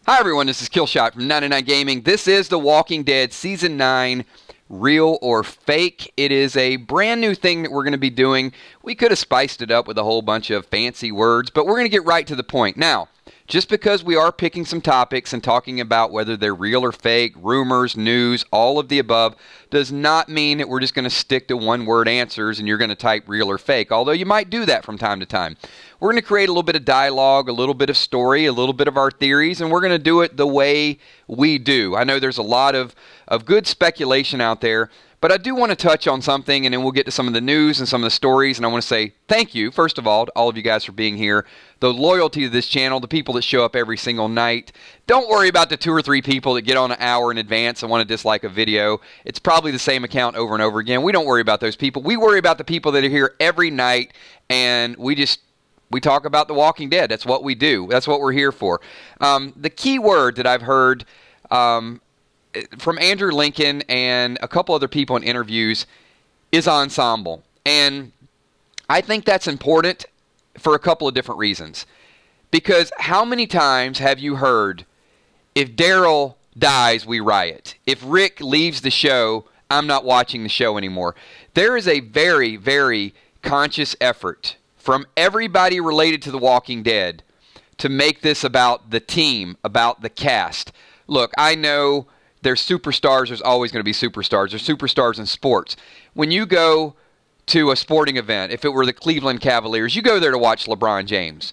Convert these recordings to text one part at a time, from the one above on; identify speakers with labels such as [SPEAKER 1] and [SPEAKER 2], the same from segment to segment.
[SPEAKER 1] Hi everyone, this is Killshot from 99 Gaming. This is The Walking Dead Season 9, Real or Fake. It is a brand new thing that we're going to be doing. We could have spiced it up with a whole bunch of fancy words, but we're going to get right to the point. Now, just because we are picking some topics and talking about whether they're real or fake, rumors, news, all of the above, does not mean that we're just going to stick to one-word answers and you're going to type real or fake, although you might do that from time to time. We're going to create a little bit of dialogue, a little bit of story, a little bit of our theories, and we're going to do it the way we do. I know there's a lot of good speculation out there, but I do want to touch on something, and then we'll get to some of the news and some of the stories, and I want to say thank you, first of all, to all of you guys for being here. The loyalty to this channel, the people that show up every single night. Don't worry about the 2 or 3 people that get on an hour in advance and want to dislike a video. It's probably the same account over and over again. We don't worry about those people. We worry about the people that are here every night, and we talk about The Walking Dead. That's what we do. That's what we're here for. The key word that I've heard from Andrew Lincoln and a couple other people in interviews is ensemble. And I think that's important for a couple of different reasons. Because how many times have you heard, if Daryl dies, we riot. If Rick leaves the show, I'm not watching the show anymore. There is a very, very conscious effort from everybody related to The Walking Dead to make this about the team, about the cast. Look, I know there's superstars. There's always going to be superstars. There's superstars in sports. When you go to a sporting event, if it were the Cleveland Cavaliers, you go there to watch LeBron James.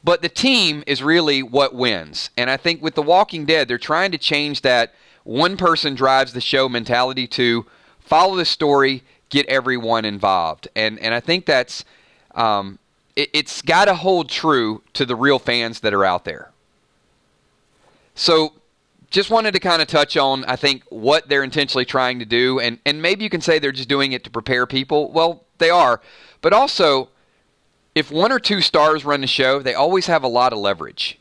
[SPEAKER 1] But the team is really what wins. And I think with The Walking Dead, they're trying to change that one person drives the show mentality to follow the story, get everyone involved. And I think that's it's got to hold true to the real fans that are out there. So just wanted to kind of touch on, I think, what they're intentionally trying to do. And maybe you can say they're just doing it to prepare people. Well, they are. But also, if 1 or 2 stars run the show, they always have a lot of leverage.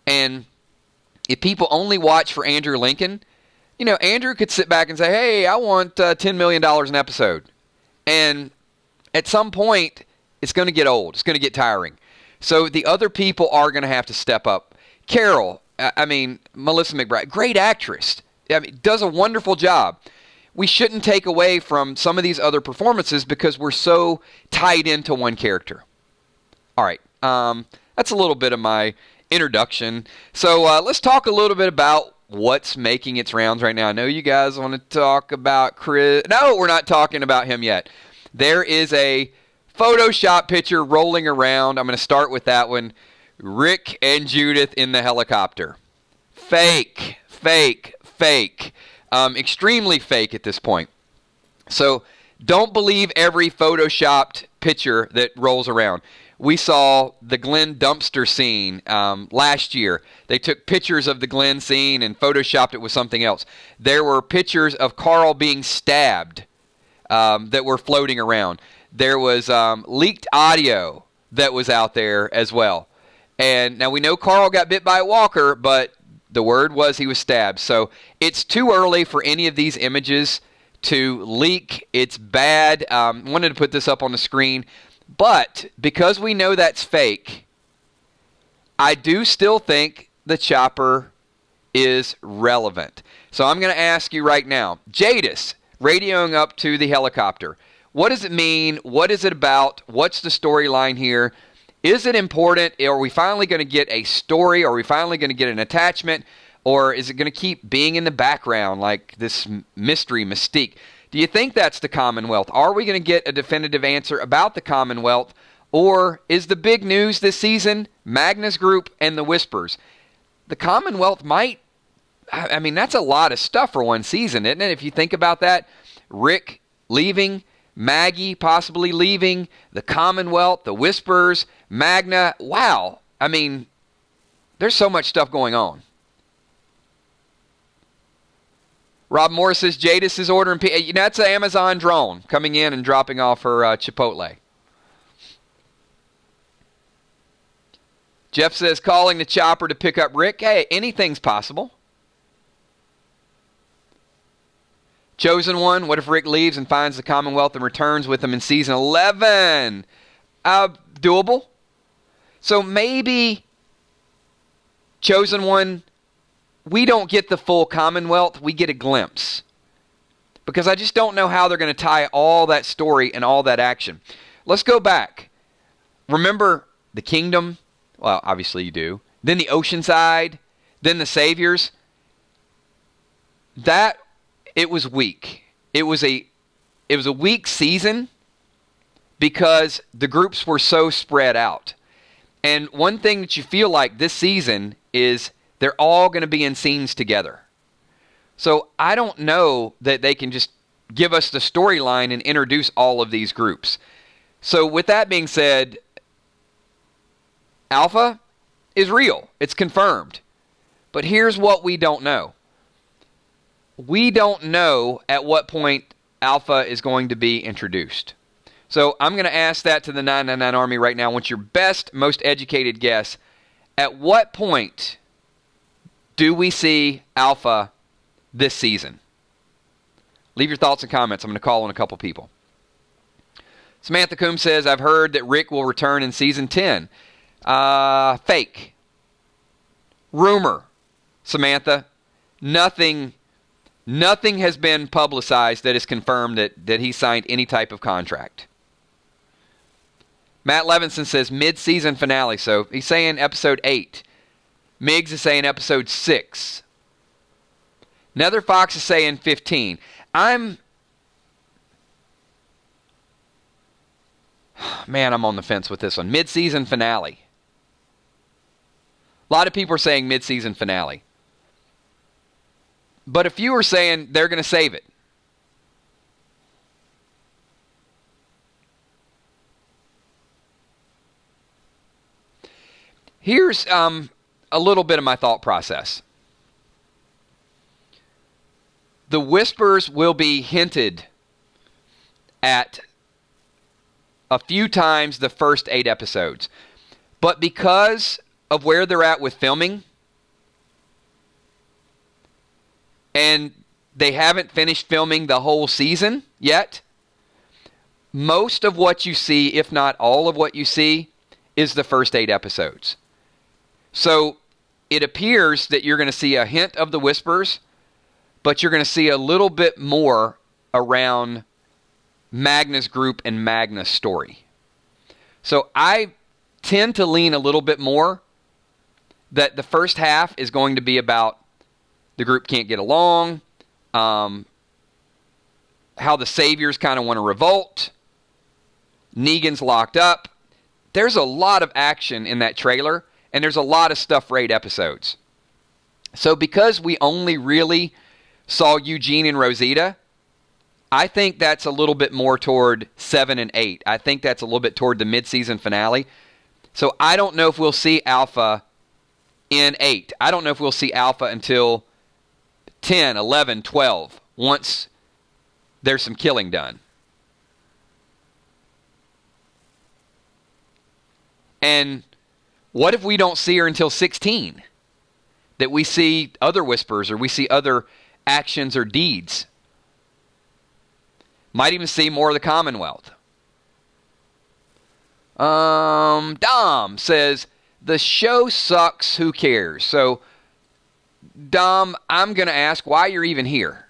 [SPEAKER 1] And if people only watch for Andrew Lincoln, you know, Andrew could sit back and say, hey, I want $10 million an episode. And at some point, it's going to get old. It's going to get tiring. So the other people are going to have to step up. Carol, Melissa McBride, great actress. Does a wonderful job. We shouldn't take away from some of these other performances because we're so tied into one character. All right. That's a little bit of my introduction. So let's talk a little bit about what's making its rounds right now. I know you guys want to talk about Chris. No, we're not talking about him yet. There is a Photoshop picture rolling around. I'm going to start with that one. Rick and Judith in the helicopter. Fake. Extremely fake at this point. So don't believe every Photoshopped picture that rolls around. We saw the Glenn dumpster scene last year. They took pictures of the Glenn scene and Photoshopped it with something else. There were pictures of Carl being stabbed that were floating around. There was leaked audio that was out there as well. And now we know Carl got bit by a walker, but the word was he was stabbed. So it's too early for any of these images to leak. It's bad. Wanted to put this up on the screen. But because we know that's fake, I do still think the chopper is relevant. So I'm going to ask you right now, Jadis, radioing up to the helicopter. What does it mean? What is it about? What's the storyline here? Is it important? Are we finally going to get a story? Are we finally going to get an attachment? Or is it going to keep being in the background like this mystery, mystique? Do you think that's the Commonwealth? Are we going to get a definitive answer about the Commonwealth? Or is the big news this season Magnus Group and the Whispers? The Commonwealth might, that's a lot of stuff for one season, isn't it? If you think about that, Rick leaving, Maggie possibly leaving, the Commonwealth, the Whispers, Magna. Wow. There's so much stuff going on. Rob Morris says Jadis is ordering. That's an Amazon drone coming in and dropping off her Chipotle. Jeff says calling the chopper to pick up Rick. Hey, anything's possible. Chosen One, what if Rick leaves and finds the Commonwealth and returns with them in season 11? Doable. So maybe Chosen One, we don't get the full Commonwealth. We get a glimpse. Because I just don't know how they're going to tie all that story and all that action. Let's go back. Remember the Kingdom? Well, obviously you do. Then the Oceanside. Then the Saviors. It was weak. It was a weak season because the groups were so spread out. And one thing that you feel like this season is they're all going to be in scenes together. So I don't know that they can just give us the storyline and introduce all of these groups. So with that being said, Alpha is real. It's confirmed. But here's what we don't know. We don't know at what point Alpha is going to be introduced. So I'm going to ask that to the 999 Army right now. What's your best, most educated guess? At what point do we see Alpha this season? Leave your thoughts and comments. I'm going to call on a couple people. Samantha Coombs says, I've heard that Rick will return in season 10. Fake. Rumor. Samantha, nothing has been publicized that is confirmed that he signed any type of contract. Matt Levinson says mid-season finale, so he's saying episode 8. Miggs is saying episode 6. Nether Fox is saying 15. I'm on the fence with this one. Mid-season finale. A lot of people are saying mid-season finale. But a few are saying they're going to save it. Here's a little bit of my thought process. The whispers will be hinted at a few times the first 8 episodes. But because of where they're at with filming, and they haven't finished filming the whole season yet, most of what you see, if not all of what you see, is the first 8 episodes. So it appears that you're going to see a hint of the whispers, but you're going to see a little bit more around Magna's group and Magna's story. So I tend to lean a little bit more that the first half is going to be about the group can't get along, how the Saviors kind of want to revolt, Negan's locked up. There's a lot of action in that trailer, and there's a lot of stuff for 8 episodes. So because we only really saw Eugene and Rosita, I think that's a little bit more toward 7 and 8. I think that's a little bit toward the mid-season finale. So I don't know if we'll see Alpha in 8. I don't know if we'll see Alpha until 10, 11, 12, once there's some killing done. And what if we don't see her until 16? That we see other whispers or we see other actions or deeds. Might even see more of the Commonwealth. Dom says, the show sucks, who cares? So, Dom, I'm going to ask why you're even here.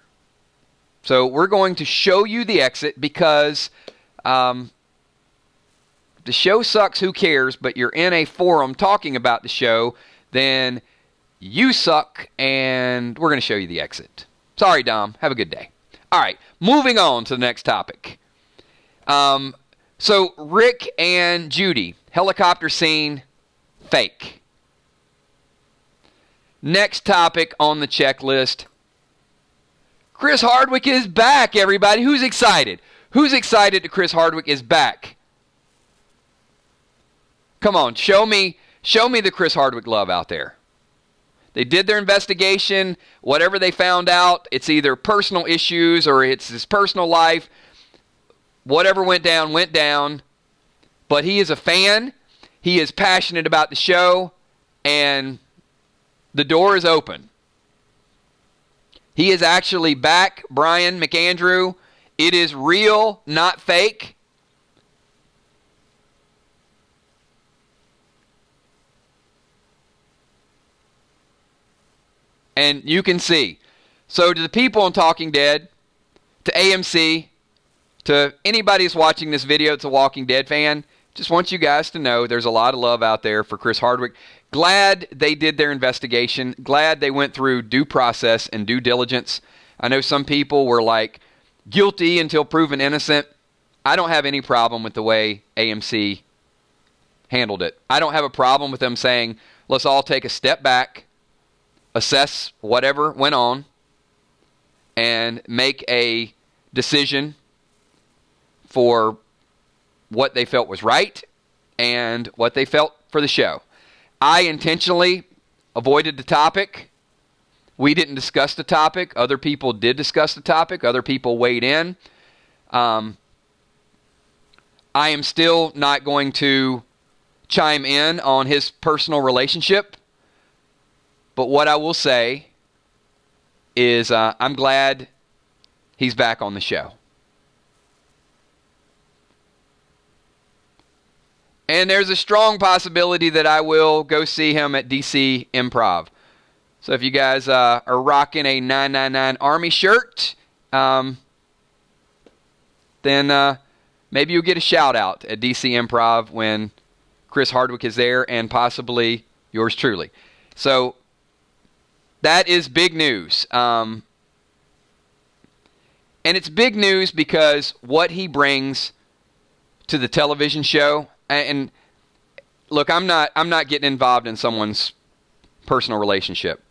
[SPEAKER 1] So we're going to show you the exit because the show sucks, who cares? But you're in a forum talking about the show, then you suck, and we're going to show you the exit. Sorry, Dom. Have a good day. All right, moving on to the next topic. So Rick and Judy, helicopter scene, fake. Next topic on the checklist. Chris Hardwick is back, everybody. Who's excited? Who's excited that Chris Hardwick is back? Come on, show me the Chris Hardwick love out there. They did their investigation. Whatever they found out, it's either personal issues or it's his personal life. Whatever went down, went down. But he is a fan. He is passionate about the show. And the door is open. He is actually back, Brian McAndrew. It is real, not fake. And you can see. So to the people on Talking Dead, to AMC, to anybody who's watching this video that's a Walking Dead fan, just want you guys to know there's a lot of love out there for Chris Hardwick. Glad they did their investigation. Glad they went through due process and due diligence. I know some people were like, guilty until proven innocent. I don't have any problem with the way AMC handled it. I don't have a problem with them saying, let's all take a step back, assess whatever went on, and make a decision for what they felt was right and what they felt for the show. I intentionally avoided the topic. We didn't discuss the topic. Other people did discuss the topic. Other people weighed in. I am still not going to chime in on his personal relationship. But what I will say is I'm glad he's back on the show. And there's a strong possibility that I will go see him at DC Improv. So if you guys are rocking a 999 Army shirt, then maybe you'll get a shout out at DC Improv when Chris Hardwick is there, and possibly yours truly. So that is big news. And it's big news because what he brings to the television show. And look, I'm not getting involved in someone's personal relationship.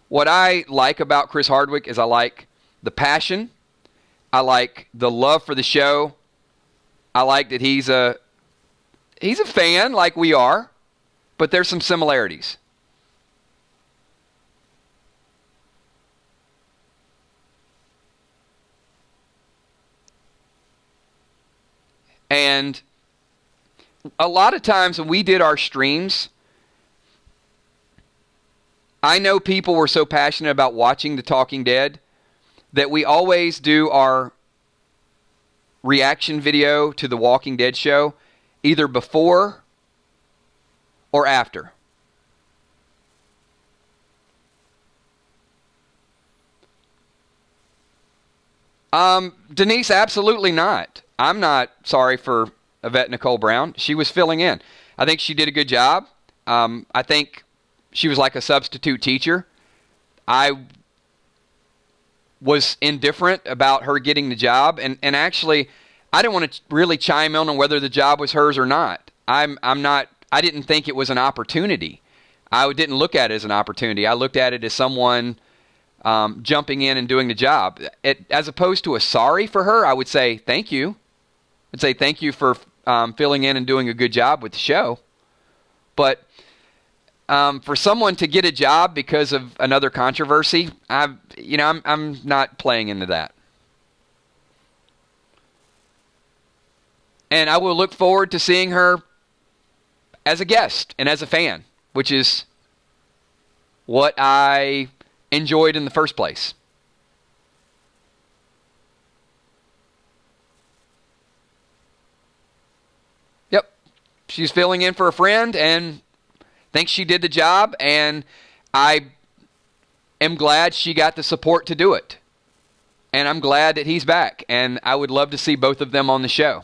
[SPEAKER 1] What I like about Chris Hardwick is I like the passion. I like the love for the show. I like that he's a fan like we are, but there's some similarities. And a lot of times when we did our streams, I know people were so passionate about watching The Talking Dead that we always do our reaction video to The Walking Dead show either before or after. Denise, absolutely not. I'm not sorry for Yvette Nicole Brown. She was filling in. I think she did a good job. I think she was like a substitute teacher. I was indifferent about her getting the job, and actually, I didn't want to really chime in on whether the job was hers or not. I didn't think it was an opportunity. I didn't look at it as an opportunity. I looked at it as someone jumping in and doing the job. As opposed to a sorry for her, I would say thank you. I'd say thank you for filling in and doing a good job with the show. But for someone to get a job because of another controversy, I'm not playing into that. And I will look forward to seeing her as a guest and as a fan, which is what I enjoyed in the first place. Yep. She's filling in for a friend and thinks she did the job, and I am glad she got the support to do it. And I'm glad that he's back, and I would love to see both of them on the show.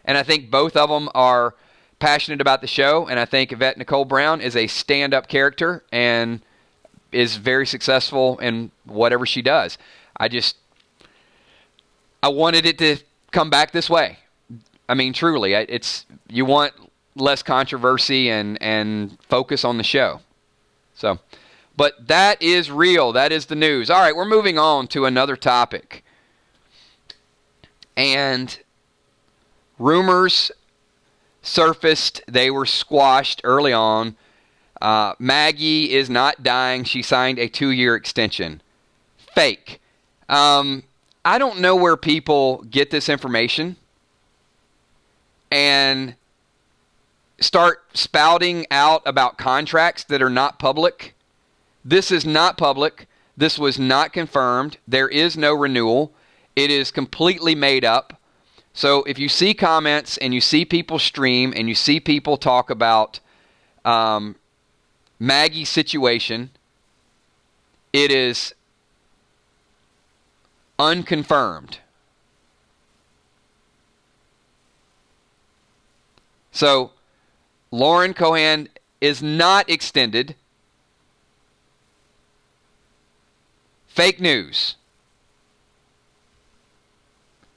[SPEAKER 1] And I think both of them are passionate about the show, and I think Yvette Nicole Brown is a stand-up character and is very successful in whatever she does. I wanted it to come back this way. I mean, truly, you want less controversy and focus on the show. So, but that is real. That is the news. All right, we're moving on to another topic. And rumors surfaced. They were squashed early on. Maggie is not dying. She signed a 2-year extension. Fake. I don't know where people get this information and start spouting out about contracts that are not public. This is not public. This was not confirmed. There is no renewal. It is completely made up. So if you see comments and you see people stream and you see people talk about Maggie's situation, It is unconfirmed. So, Lauren Cohan is not extended. Fake news.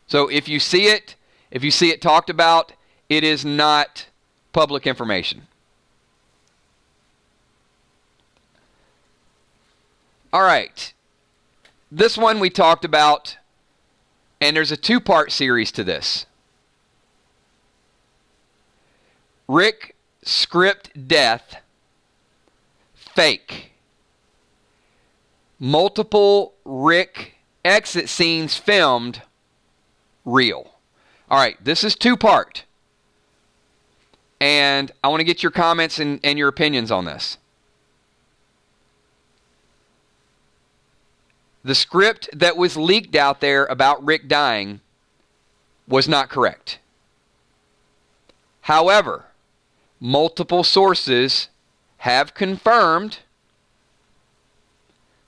[SPEAKER 1] So if you see it talked about, it is not public information. All right. This one we talked about, and there's a two-part series to this. Rick script death, fake. Multiple Rick exit scenes filmed, real. All right, this is two-part. And I want to get your comments and your opinions on this. The script that was leaked out there about Rick dying was not correct. However, multiple sources have confirmed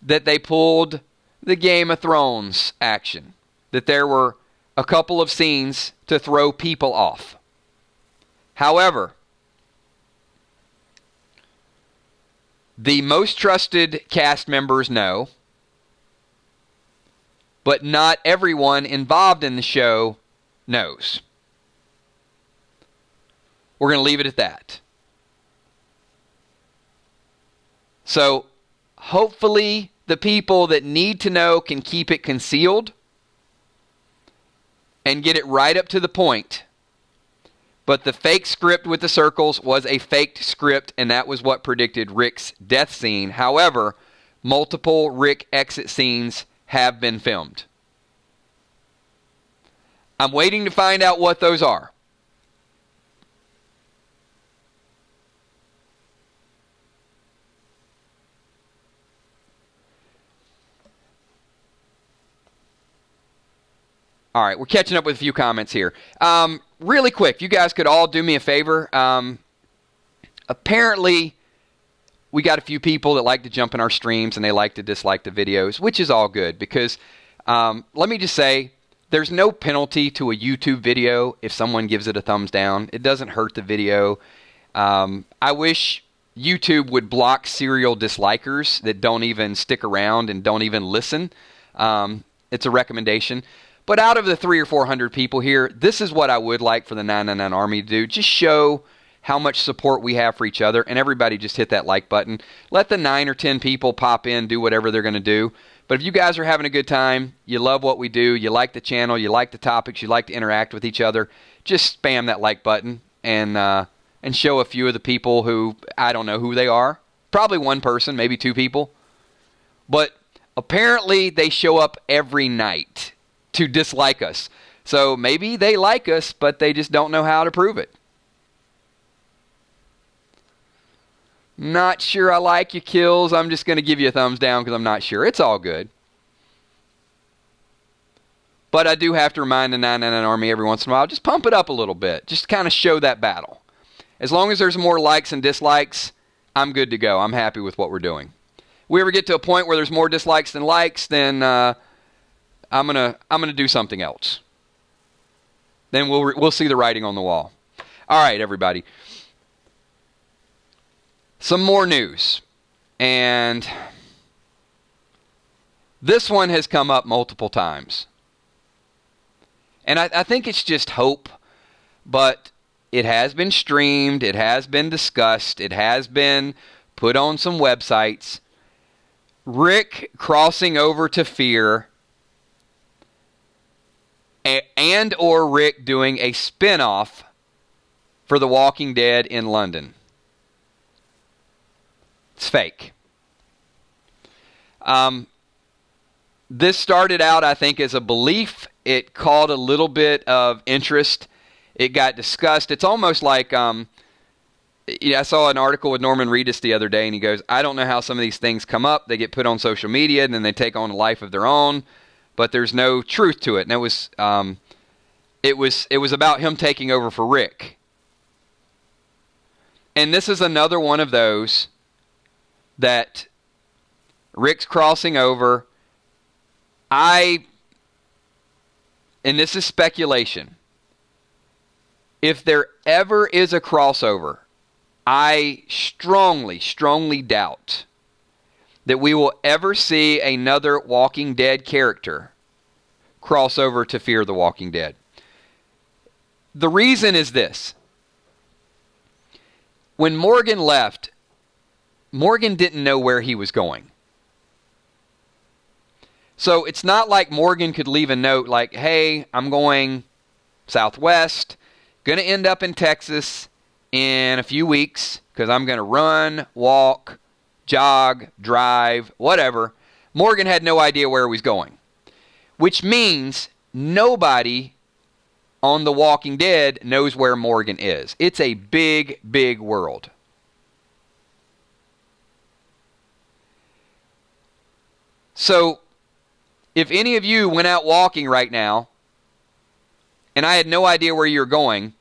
[SPEAKER 1] that they pulled the Game of Thrones action. That there were a couple of scenes to throw people off. However, the most trusted cast members know, but not everyone involved in the show knows. We're going to leave it at that. So, hopefully, the people that need to know can keep it concealed and get it right up to the point. But the fake script with the circles was a faked script, and that was what predicted Rick's death scene. However, multiple Rick exit scenes have been filmed. I'm waiting to find out what those are. All right, we're catching up with a few comments here. Really quick, if you guys could all do me a favor. Apparently, we got a few people that like to jump in our streams and they like to dislike the videos, which is all good because let me just say, there's no penalty to a YouTube video if someone gives it a thumbs down. It doesn't hurt the video. I wish YouTube would block serial dislikers that don't even stick around and don't even listen. It's a recommendation. But out of the 300 or 400 people here, this is what I would like for the 999 Army to do. Just show how much support we have for each other, and everybody just hit that like button. Let the 9 or 10 people pop in, do whatever they're going to do. But if you guys are having a good time, you love what we do, you like the channel, you like the topics, you like to interact with each other, just spam that like button and show a few of the people who, I don't know who they are. Probably one person, maybe two people. But apparently they show up every night to dislike us. So maybe they like us, but they just don't know how to prove it. Not sure I like your kills. I'm just going to give you a thumbs down because I'm not sure. It's all good. But I do have to remind the 999 Army every once in a while, just pump it up a little bit. Just kind of show that battle. As long as there's more likes and dislikes, I'm good to go. I'm happy with what we're doing. If we ever get to a point where there's more dislikes than likes, then I'm gonna do something else. Then we'll see the writing on the wall. All right, everybody. Some more news, and this one has come up multiple times, and I think it's just hope, but it has been streamed, it has been discussed, it has been put on some websites. Rick crossing over to Fear, and or Rick doing a spin-off for The Walking Dead in London. It's fake. This started out, I think, as a belief. It caught a little bit of interest. It got discussed. It's almost like, I saw an article with Norman Reedus the other day, and he goes, I don't know how some of these things come up. They get put on social media, and then they take on a life of their own, but there's no truth to it. And it was about him taking over for Rick. And this is another one of those that Rick's crossing over. And this is speculation, if there ever is a crossover, I strongly, strongly doubt that we will ever see another Walking Dead character cross over to Fear the Walking Dead. The reason is this. When Morgan left, Morgan didn't know where he was going. So it's not like Morgan could leave a note like, hey, I'm going southwest, going to end up in Texas in a few weeks because I'm going to run, walk, jog, drive, whatever. Morgan had no idea where he was going, which means nobody on The Walking Dead knows where Morgan is. It's a big, big world. So, if any of you went out walking right now, and I had no idea where you're going,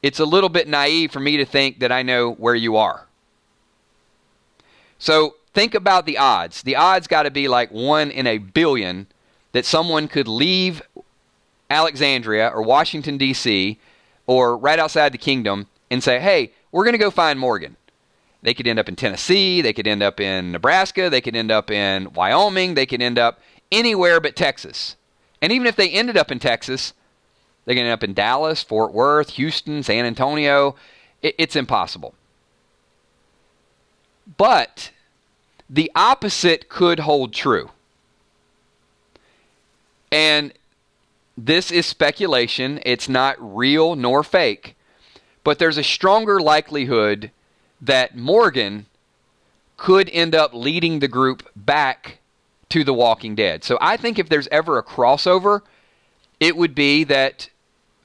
[SPEAKER 1] it's a little bit naive for me to think that I know where you are. So, think about the odds. The odds got to be like 1 in a billion that someone could leave Alexandria or Washington, D.C., or right outside the kingdom and say, hey, we're going to go find Morgan. They could end up in Tennessee. They could end up in Nebraska. They could end up in Wyoming. They could end up anywhere but Texas. And even if they ended up in Texas, they can end up in Dallas, Fort Worth, Houston, San Antonio. It's impossible. But the opposite could hold true. And this is speculation. It's not real nor fake. But there's a stronger likelihood that Morgan could end up leading the group back to The Walking Dead. So I think if there's ever a crossover, it would be that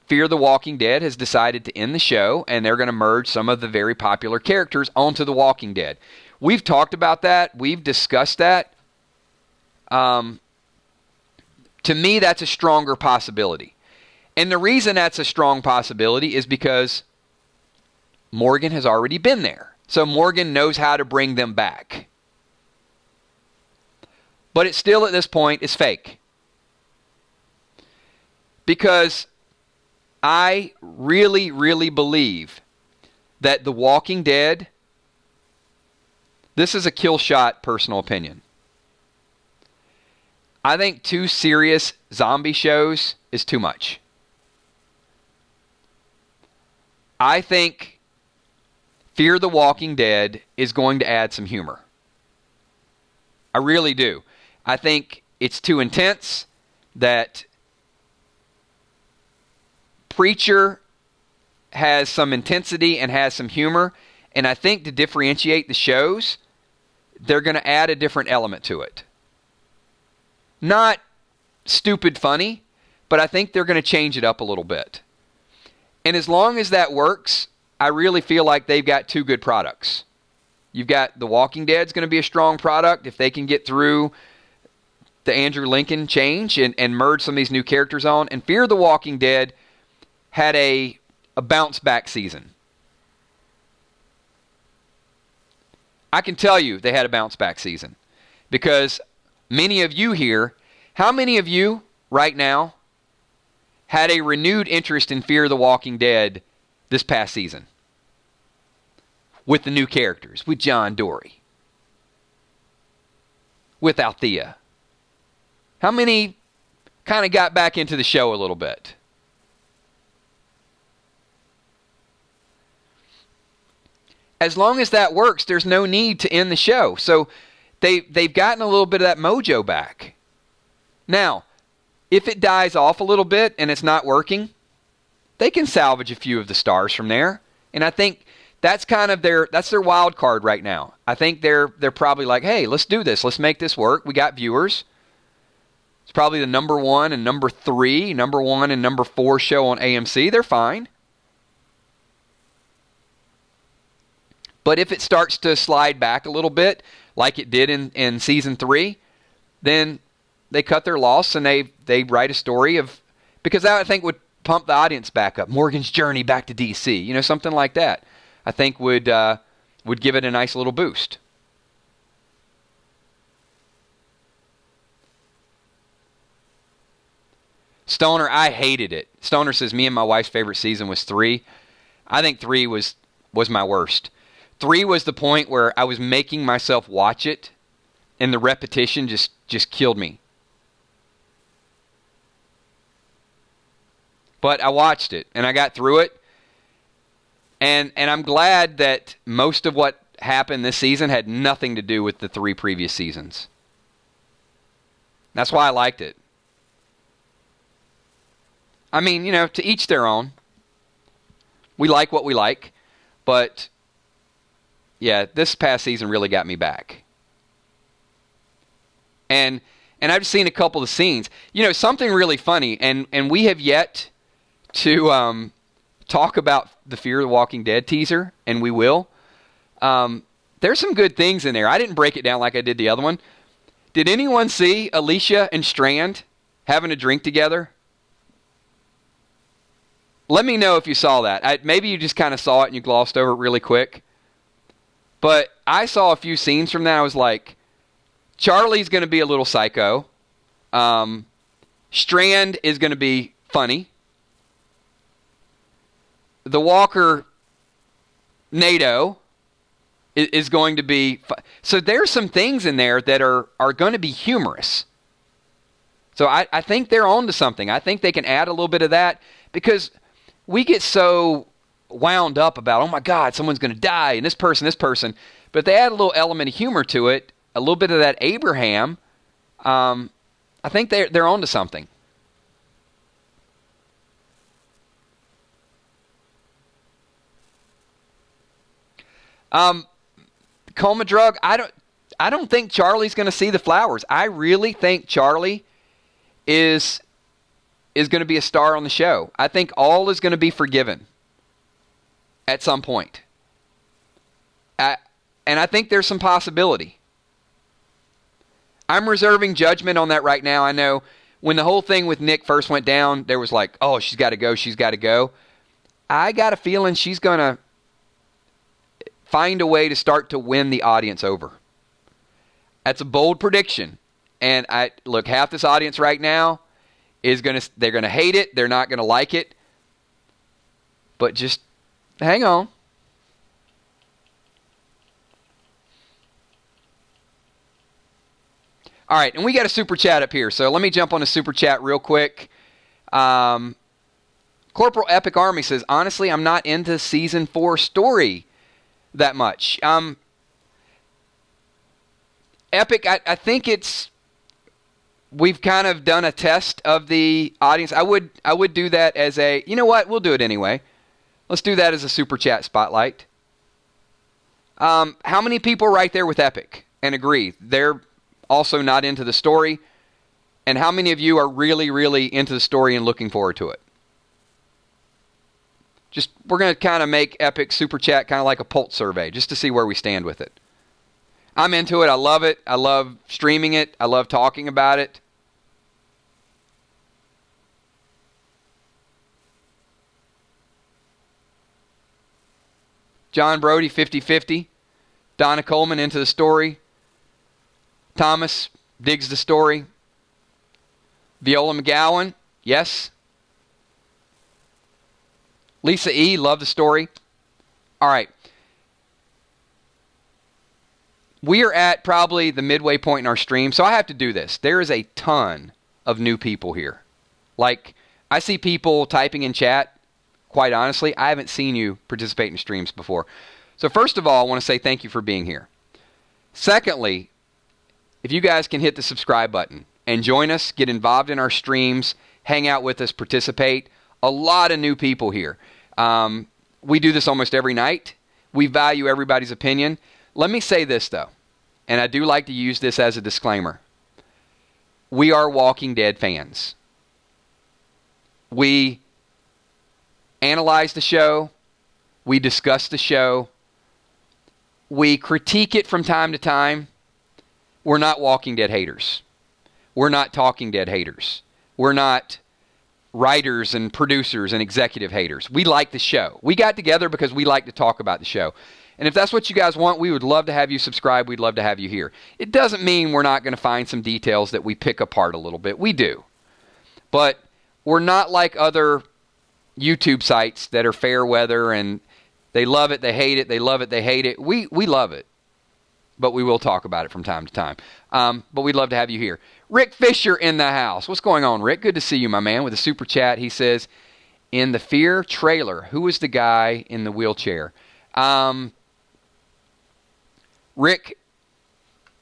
[SPEAKER 1] Fear the Walking Dead has decided to end the show, and they're going to merge some of the very popular characters onto The Walking Dead. We've talked about that. We've discussed that. To me, that's a stronger possibility. And the reason that's a strong possibility is because Morgan has already been there. So Morgan knows how to bring them back. But it still, at this point, is fake. Because I really, really believe that The Walking Dead, this is a kill shot personal opinion. I think 2 serious zombie shows is too much. I think Fear the Walking Dead is going to add some humor. I really do. I think it's too intense. That Preacher has some intensity and has some humor. And I think to differentiate the shows, they're going to add a different element to it. Not stupid funny, but I think they're going to change it up a little bit. And as long as that works, I really feel like they've got 2 good products. You've got The Walking Dead's going to be a strong product if they can get through the Andrew Lincoln change and merge some of these new characters on. And Fear the Walking Dead had a bounce back season. I can tell you they had a bounce back season because many of you here, how many of you right now had a renewed interest in Fear the Walking Dead this past season? With the new characters, with John Dory, with Althea. How many kind of got back into the show a little bit? As long as that works, there's no need to end the show. So they've gotten a little bit of that mojo back. Now, if it dies off a little bit and it's not working, they can salvage a few of the stars from there. And I think that's kind of their wild card right now. I think they're probably like, hey, let's do this. Let's make this work. We got viewers. It's probably the number 1 and number 3, number 1 and number 4 show on AMC. They're fine. But if it starts to slide back a little bit, like it did in season 3, then they cut their loss and they write a story of, because that I think would pump the audience back up. Morgan's journey back to DC, something like that. I think would give it a nice little boost. Stoner, I hated it. Stoner says, me and my wife's favorite season was 3. I think 3 was my worst. 3 was the point where I was making myself watch it, and the repetition just killed me. But I watched it, and I got through it, and I'm glad that most of what happened this season had nothing to do with the 3 previous seasons. That's why I liked it. I mean, to each their own. We like what we like, but yeah, this past season really got me back. And I've seen a couple of scenes. Something really funny, and we have yet to talk about the Fear of the Walking Dead teaser, and we will. There's some good things in there. I didn't break it down like I did the other one. Did anyone see Alicia and Strand having a drink together? Let me know if you saw that. Maybe you just kind of saw it and you glossed over it really quick. But I saw a few scenes from that. I was like, Charlie's going to be a little psycho. Strand is going to be funny. The Walker NATO is going to be... So there's some things in there that are going to be humorous. So I think they're on to something. I think they can add a little bit of that, because we get so wound up about, oh my God, someone's going to die, and this person. But if they add a little element of humor to it, a little bit of that Abraham, I think they're on to something. Coma drug, I don't think Charlie's going to see the flowers. I really think Charlie is going to be a star on the show. I think all is going to be forgiven at some point. And I think there's some possibility. I'm reserving judgment on that right now. I know when the whole thing with Nick first went down, there was like, oh, she's got to go. I got a feeling she's going to find a way to start to win the audience over. That's a bold prediction. And look, half this audience right now they're going to hate it. They're not going to like it. But just hang on. All right, and we got a super chat up here. So let me jump on a super chat real quick. Corporal Epic Army says, honestly, I'm not into season 4 story that much. Epic, I think we've kind of done a test of the audience. I would do that as you know what? We'll do it anyway. Let's do that as a super chat spotlight. How many people are right there with Epic and agree they're also not into the story? And how many of you are really, really into the story and looking forward to it? We're going to kind of make Epic Super Chat kind of like a pulse survey, just to see where we stand with it. I'm into it. I love it. I love streaming it. I love talking about it. John Brody, 50-50. Donna Coleman, into the story. Thomas digs the story. Viola McGowan, yes. Lisa E., love the story. All right. We are at probably the midway point in our stream, so I have to do this. There is a ton of new people here. Like, I see people typing in chat. Quite honestly, I haven't seen you participate in streams before. So first of all, I want to say thank you for being here. Secondly, if you guys can hit the subscribe button and join us, get involved in our streams, hang out with us, participate. A lot of new people here. We do this almost every night. We value everybody's opinion. Let me say this, though, and I do like to use this as a disclaimer. We are Walking Dead fans. We analyze the show. We discuss the show. We critique it from time to time. We're not Walking Dead haters. We're not Talking Dead haters. We're not writers and producers and executive haters. We like the show. We got together because we like to talk about the show. And if that's what you guys want, we would love to have you subscribe. We'd love to have you here. It doesn't mean we're not going to find some details that we pick apart a little bit. We do. But we're not like other YouTube sites that are fair weather and they love it, they hate it, they love it, they hate it. We love it, but we will talk about it from time to time. But we'd love to have you here. Rick Fisher in the house. What's going on, Rick? Good to see you, my man, with a super chat. He says, in the Fear trailer, who was the guy in the wheelchair? Rick,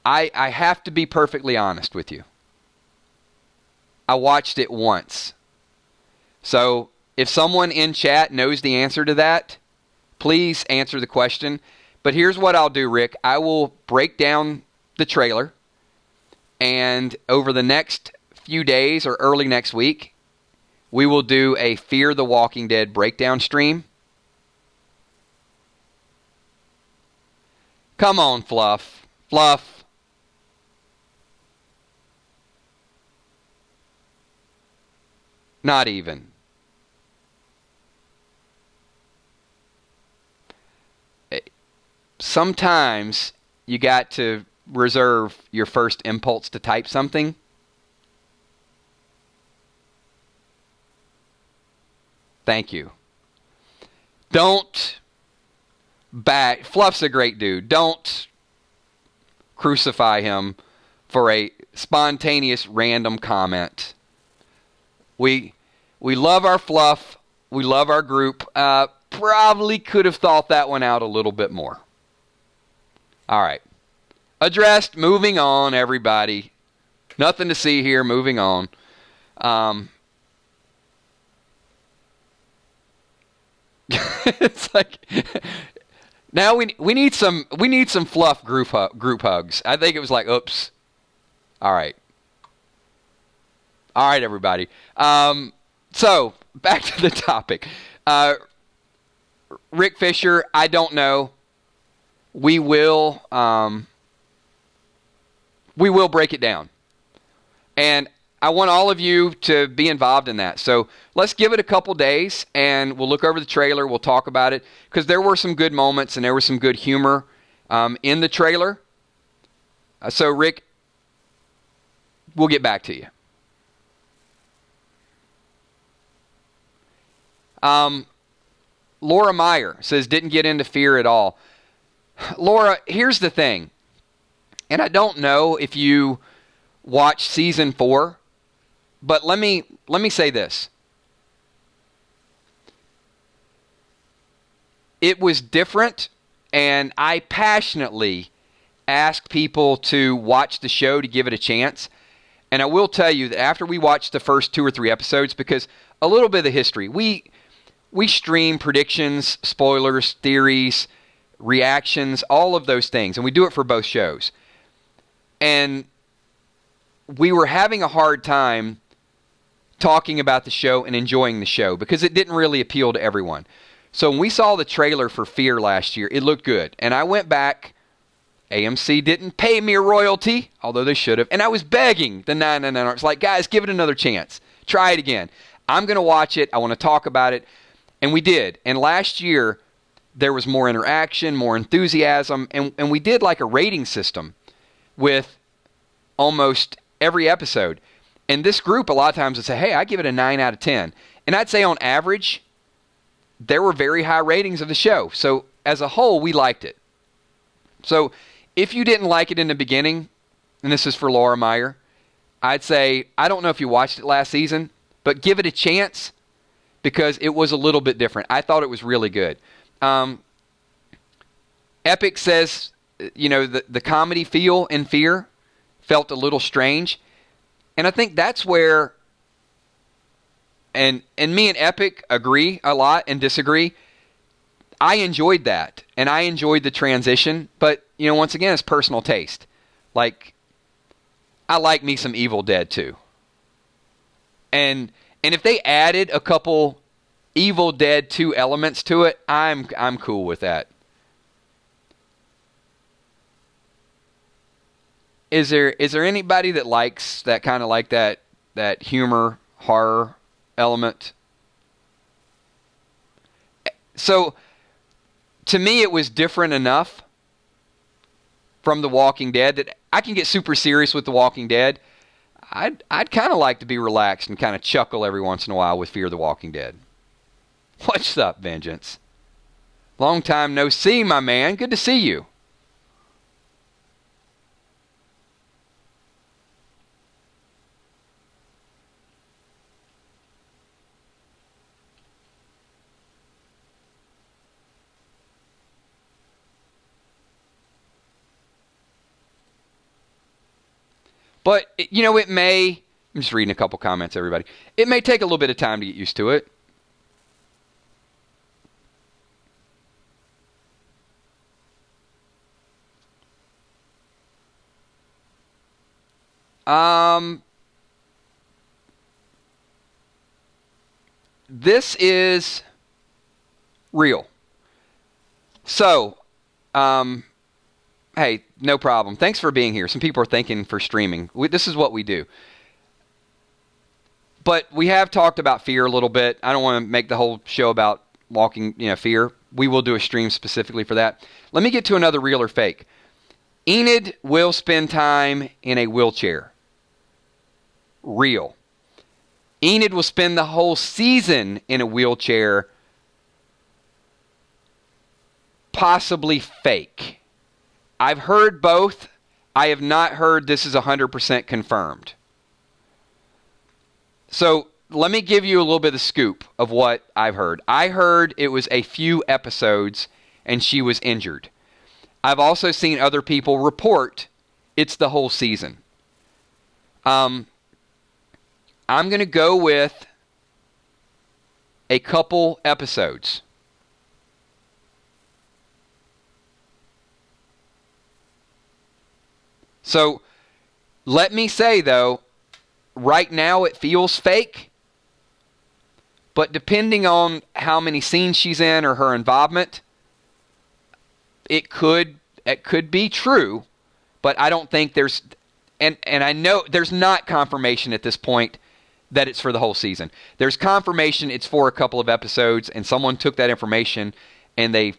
[SPEAKER 1] I have to be perfectly honest with you. I watched it once. So if someone in chat knows the answer to that, please answer the question. But here's what I'll do, Rick. I will break down the trailer, and over the next few days or early next week, we will do a Fear the Walking Dead breakdown stream. Come on, Fluff. Fluff. Not even. Sometimes you got to reserve your first impulse to type something. Thank you. Don't back. Fluff's a great dude. Don't crucify him for a spontaneous random comment. We love our Fluff. We love our group. Probably could have thought that one out a little bit more. All right. Addressed. Moving on, everybody. Nothing to see here. Moving on. It's like now we need some Fluff group hugs. I think it was like, oops. All right, everybody. So back to the topic. Rick Fisher, I don't know. We will break it down, and I want all of you to be involved in that. So let's give it a couple days, and we'll look over the trailer. We'll talk about it, because there were some good moments, and there was some good humor in the trailer. So, Rick, we'll get back to you. Laura Meyer says, didn't get into Fear at all. Laura, here's the thing, and I don't know if you watched season 4, but let me say this. It was different, and I passionately ask people to watch the show to give it a chance. And I will tell you that after we watched the first 2 or 3 episodes, because a little bit of the history, we stream predictions, spoilers, theories, reactions, all of those things, and we do it for both shows. And we were having a hard time talking about the show and enjoying the show because it didn't really appeal to everyone. So when we saw the trailer for Fear last year, it looked good. And I went back. AMC didn't pay me a royalty, although they should have. And I was begging the 999. It's like, guys, give it another chance. Try it again. I'm going to watch it. I want to talk about it. And we did. And last year, there was more interaction, more enthusiasm. And we did like a rating system with almost every episode. And this group, a lot of times, would say, hey, I give it a 9 out of 10. And I'd say on average, there were very high ratings of the show. So as a whole, we liked it. So if you didn't like it in the beginning, and this is for Laura Meyer, I'd say, I don't know if you watched it last season, but give it a chance because it was a little bit different. I thought it was really good. Epic says, the comedy feel in Fear felt a little strange. And I think that's where, and me and Epic agree a lot and disagree. I enjoyed that, and I enjoyed the transition, but, once again, it's personal taste. Like, I like me some Evil Dead, too. And if they added a couple Evil Dead 2 elements to it, I'm cool with that. Is there anybody that likes that kind of like that humor, horror element? So, to me, it was different enough from The Walking Dead that I can get super serious with The Walking Dead. I'd kind of like to be relaxed and kind of chuckle every once in a while with Fear the Walking Dead. What's up, Vengeance? Long time no see, my man. Good to see you. But, you know, it may, I'm just reading a couple comments, everybody. It may take a little bit of time to get used to it. This is real. So, hey, no problem. Thanks for being here. Some people are thanking for streaming. This is what we do. But we have talked about fear a little bit. I don't want to make the whole show about walking, fear. We will do a stream specifically for that. Let me get to another real or fake. ENID will spend time in a wheelchair. Real. ENID will spend the whole season in a wheelchair. Possibly fake. I've heard both. I have not heard this is 100% confirmed. So let me give you a little bit of the scoop of what I've heard. I heard it was a few episodes and she was injured. I've also seen other people report it's the whole season. I'm going to go with a couple episodes. So let me say, though, right now it feels fake. But depending on how many scenes she's in or her involvement, it could be true. But I don't think there's, and I know there's not confirmation at this point that it's for the whole season. There's confirmation it's for a couple of episodes, and someone took that information and they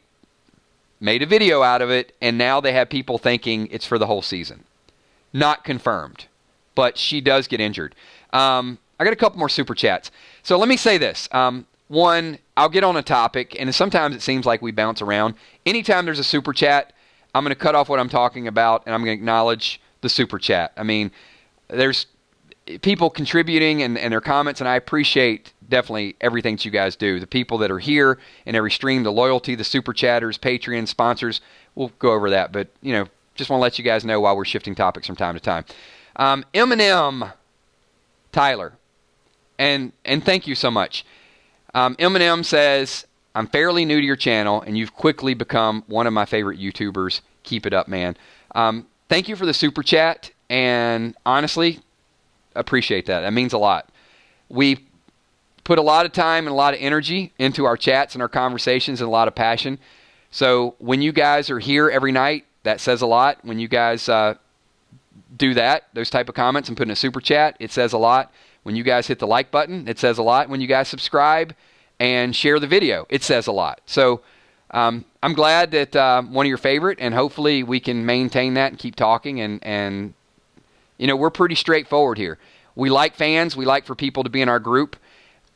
[SPEAKER 1] made a video out of it, and now they have people thinking it's for the whole season. Not confirmed, but she does get injured. I got a couple more super chats. So let me say this. One, I'll get on a topic, and sometimes it seems like we bounce around. Anytime there's a super chat, I'm going to cut off what I'm talking about, and I'm going to acknowledge the super chat. I mean, there's people contributing and their comments, and I appreciate definitely everything that you guys do. The people that are here in every stream, the loyalty, the super chatters, Patreon sponsors, we'll go over that. But, just want to let you guys know while we're shifting topics from time to time. Eminem, Tyler, and thank you so much. Eminem says, I'm fairly new to your channel, and you've quickly become one of my favorite YouTubers. Keep it up, man. Thank you for the super chat, and honestly, appreciate that. That means a lot. We put a lot of time and a lot of energy into our chats and our conversations and a lot of passion. So when you guys are here every night, that says a lot. When you guys do that, those type of comments and put in a super chat, it says a lot. When you guys hit the like button, it says a lot. When you guys subscribe and share the video, it says a lot. So I'm glad that one of your favorite, and hopefully we can maintain that and keep talking. And we're pretty straightforward here. We like fans. We like for people to be in our group.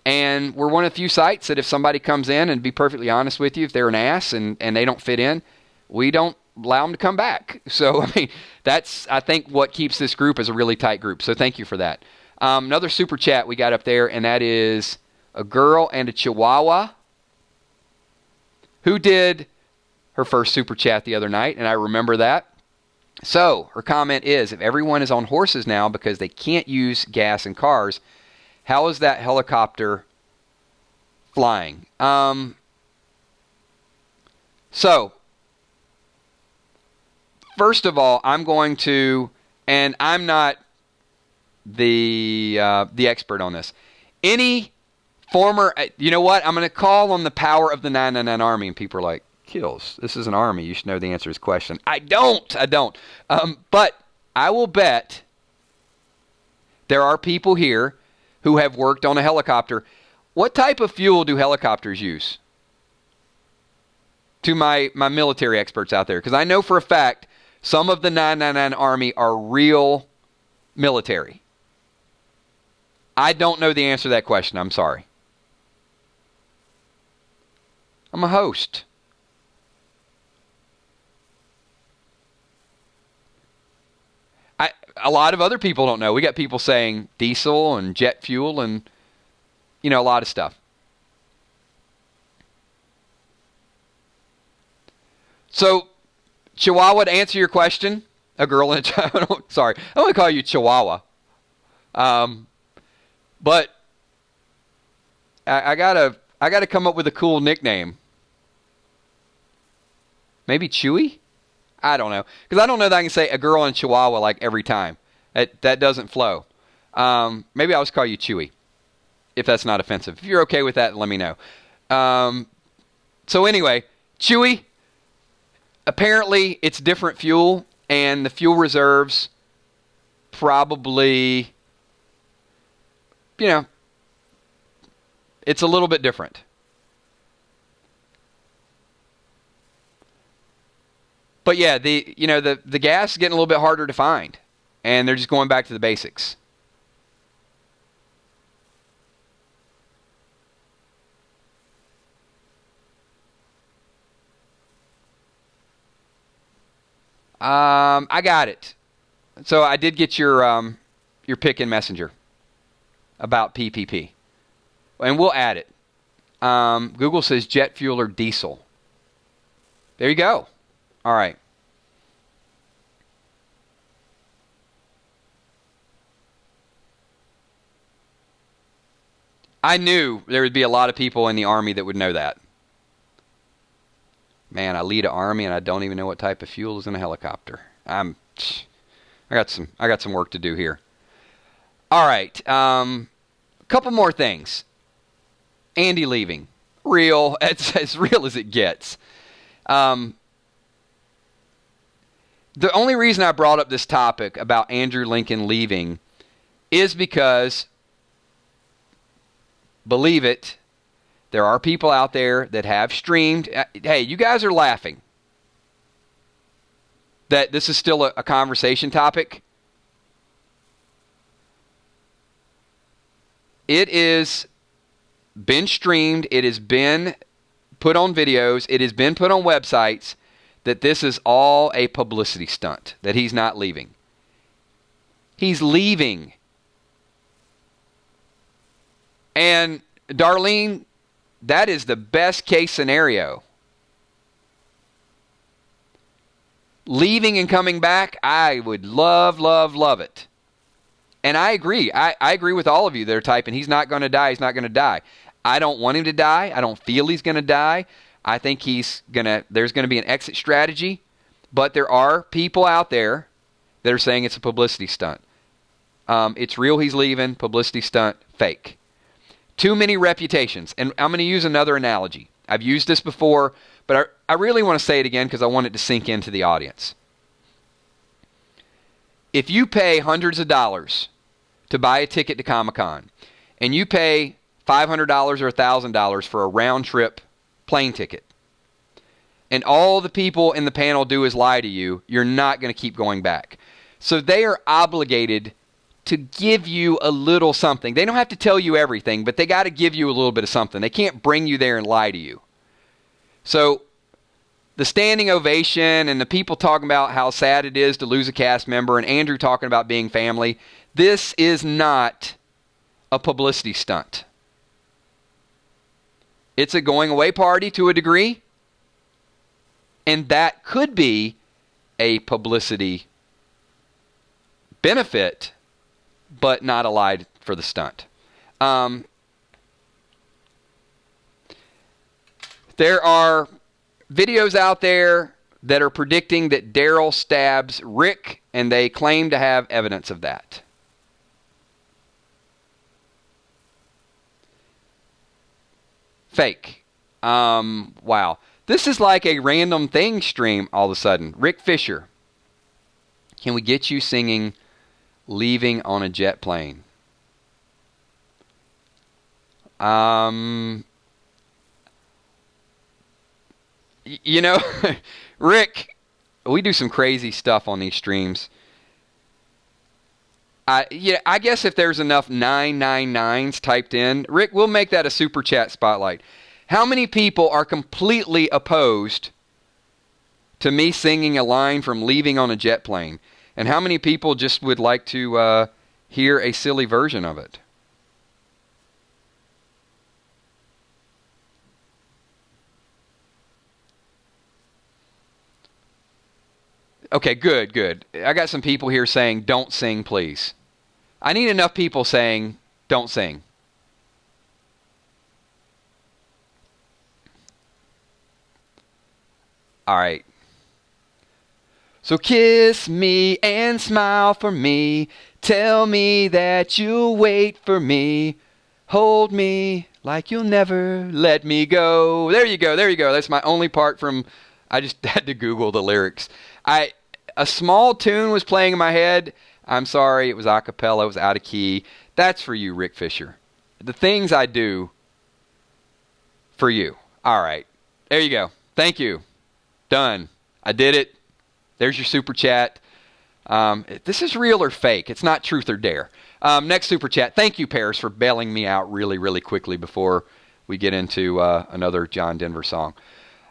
[SPEAKER 1] And we're one of the few sites that if somebody comes in, and be perfectly honest with you, if they're an ass and they don't fit in, we don't allow them to come back. So, that's, I think, what keeps this group as a really tight group. So thank you for that. Another super chat we got up there, and that is a girl and a chihuahua who did her first super chat the other night, and I remember that. So her comment is, if everyone is on horses now because they can't use gas in cars, how is that helicopter flying? So, first of all, I'm going to, and I'm not the expert on this. Any former, you know what? I'm going to call on the power of the 999 Army, and people are like, Kills, this is an army. You should know the answer to this question. I don't. But I will bet there are people here who have worked on a helicopter. What type of fuel do helicopters use? To my military experts out there, because I know for a fact some of the 999 Army are real military. I don't know the answer to that question. I'm sorry. I'm a host. A lot of other people don't know. We got people saying diesel and jet fuel and, a lot of stuff. So, Chihuahua, to answer your question, a girl in a sorry, I want to call you Chihuahua. But I gotta come up with a cool nickname. Maybe Chewy? I don't know. Because I don't know that I can say a girl in Chihuahua like every time. That doesn't flow. Maybe I'll just call you Chewy, if that's not offensive. If you're okay with that, let me know. So anyway, Chewy, apparently it's different fuel, and the fuel reserves probably, it's a little bit different. But yeah, the gas is getting a little bit harder to find, and they're just going back to the basics. I got it. So I did get your pick in Messenger about PPP, and we'll add it. Google says jet fuel or diesel. There you go. All right. I knew there would be a lot of people in the Army that would know that. Man, I lead an Army and I don't even know what type of fuel is in a helicopter. I got some work to do here. All right. Couple more things. Andy leaving. Real. It's as real as it gets. The only reason I brought up this topic about Andrew Lincoln leaving is because, believe it, there are people out there that have streamed. Hey, you guys are laughing that this is still a conversation topic. It is been streamed. It has been put on videos. It has been put on websites that this is all a publicity stunt, that he's not leaving. He's leaving. And Darlene, that is the best case scenario. Leaving and coming back, I would love, love, love it. And I agree. I agree with all of you that are typing, he's not going to die, he's not going to die. I don't want him to die. I don't feel he's going to die. I think there's going to be an exit strategy. But there are people out there that are saying it's a publicity stunt. It's real, he's leaving, publicity stunt, fake. Too many reputations. And I'm going to use another analogy. I've used this before, but I really want to say it again because I want it to sink into the audience. If you pay hundreds of dollars to buy a ticket to Comic-Con, and you pay $500 or $1,000 for a round-trip plane ticket, and all the people in the panel do is lie to you, you're not going to keep going back. So they are obligated to give you a little something. They don't have to tell you everything, but they got to give you a little bit of something. They can't bring you there and lie to you. So the standing ovation and the people talking about how sad it is to lose a cast member and Andrew talking about being family, this is not a publicity stunt. It's a going away party to a degree, and that could be a publicity benefit, but not a lie for the stunt. There are videos out there that are predicting that Daryl stabs Rick, and they claim to have evidence of that. Fake. Wow. This is like a random thing stream all of a sudden. Rick Fisher. Can we get you singing Leaving on a Jet Plane? Rick, we do some crazy stuff on these streams. I guess if there's enough 999s typed in, Rick, we'll make that a super chat spotlight. How many people are completely opposed to me singing a line from Leaving on a Jet Plane? And how many people just would like to hear a silly version of it? Okay, good. I got some people here saying, don't sing, please. I need enough people saying, don't sing. All right. So kiss me and smile for me. Tell me that you'll wait for me. Hold me like you'll never let me go. There you go. That's my only part from... I just had to Google the lyrics. A small tune was playing in my head. I'm sorry, it was a cappella, it was out of key. That's for you, Rick Fisher. The things I do for you. All right. There you go. Thank you. Done. I did it. There's your super chat. This is real or fake. It's not truth or dare. Next super chat. Thank you, Paris, for bailing me out really, really quickly before we get into another John Denver song.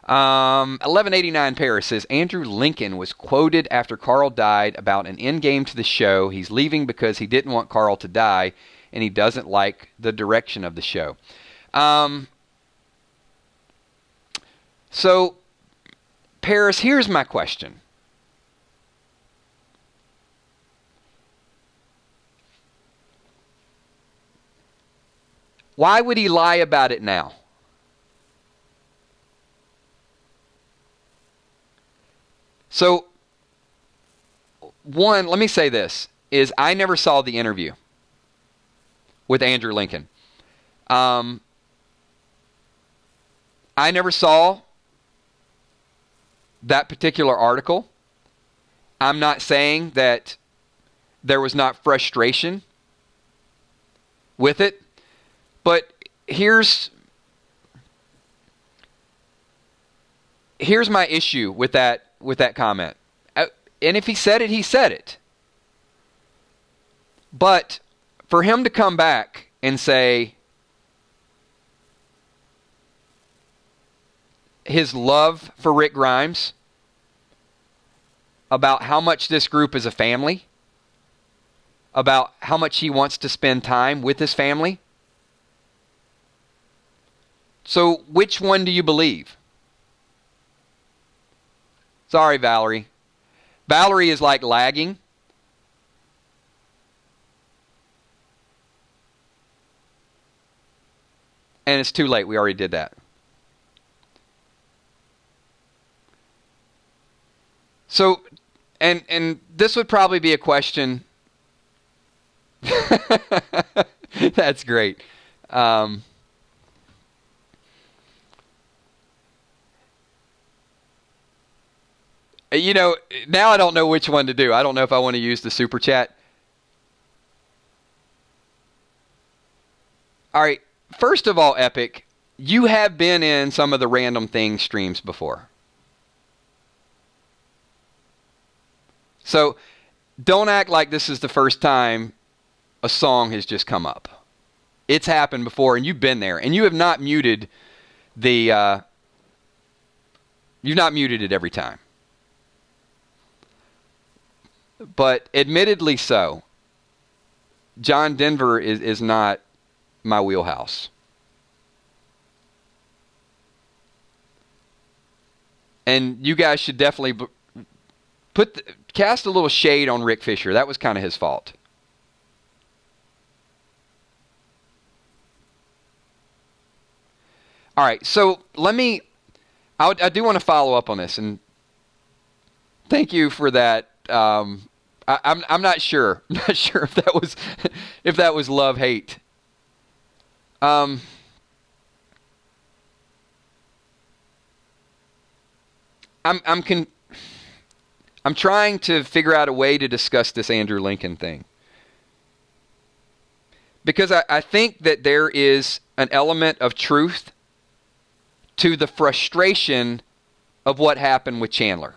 [SPEAKER 1] 1189 Paris says, Andrew Lincoln was quoted after Carl died about an endgame to the show. He's leaving because he didn't want Carl to die, and he doesn't like the direction of the show. So, Paris, here's my question. Why would he lie about it now? So, one, let me say this, is I never saw the interview with Andrew Lincoln. I never saw that particular article. I'm not saying that there was not frustration with it, but here's my issue with that comment. And if he said it, he said it. But for him to come back and say his love for Rick Grimes, about how much this group is a family, about how much he wants to spend time with his family. So which one do you believe? Sorry, Valerie. Valerie is like lagging. And it's too late. We already did that. So, and this would probably be a question. That's great. You know, now I don't know which one to do. I don't know if I want to use the super chat. All right. First of all, Epic, you have been in some of the Random Things streams before. So don't act like this is the first time a song has just come up. It's happened before, and you've been there, and you have not muted the. You've not muted it every time. But admittedly so, John Denver is not my wheelhouse. And you guys should definitely cast a little shade on Rick Fisher. That was kind of his fault. All right, so I do want to follow up on this, and thank you for that. I'm not sure. I'm not sure if that was love hate. I'm trying to figure out a way to discuss this Andrew Lincoln thing, because I think that there is an element of truth to the frustration of what happened with Chandler.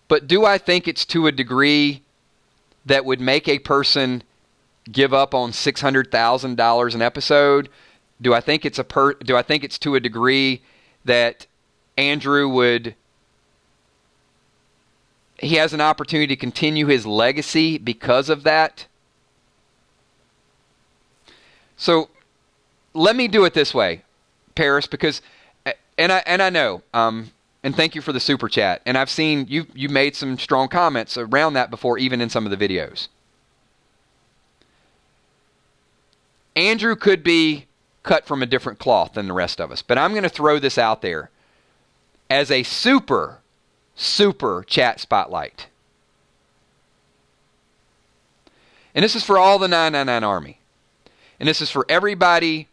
[SPEAKER 1] But do I think it's to a degree that would make a person give up on $600,000 an episode? Do I think it's to a degree that Andrew would... he has an opportunity to continue his legacy because of that? So let me do it this way, Paris, because, and I know, and thank you for the super chat, and I've seen you made some strong comments around that before, even in some of the videos. Andrew could be cut from a different cloth than the rest of us, but I'm going to throw this out there as a super chat spotlight. And this is for all the 999 Army. And this is for everybody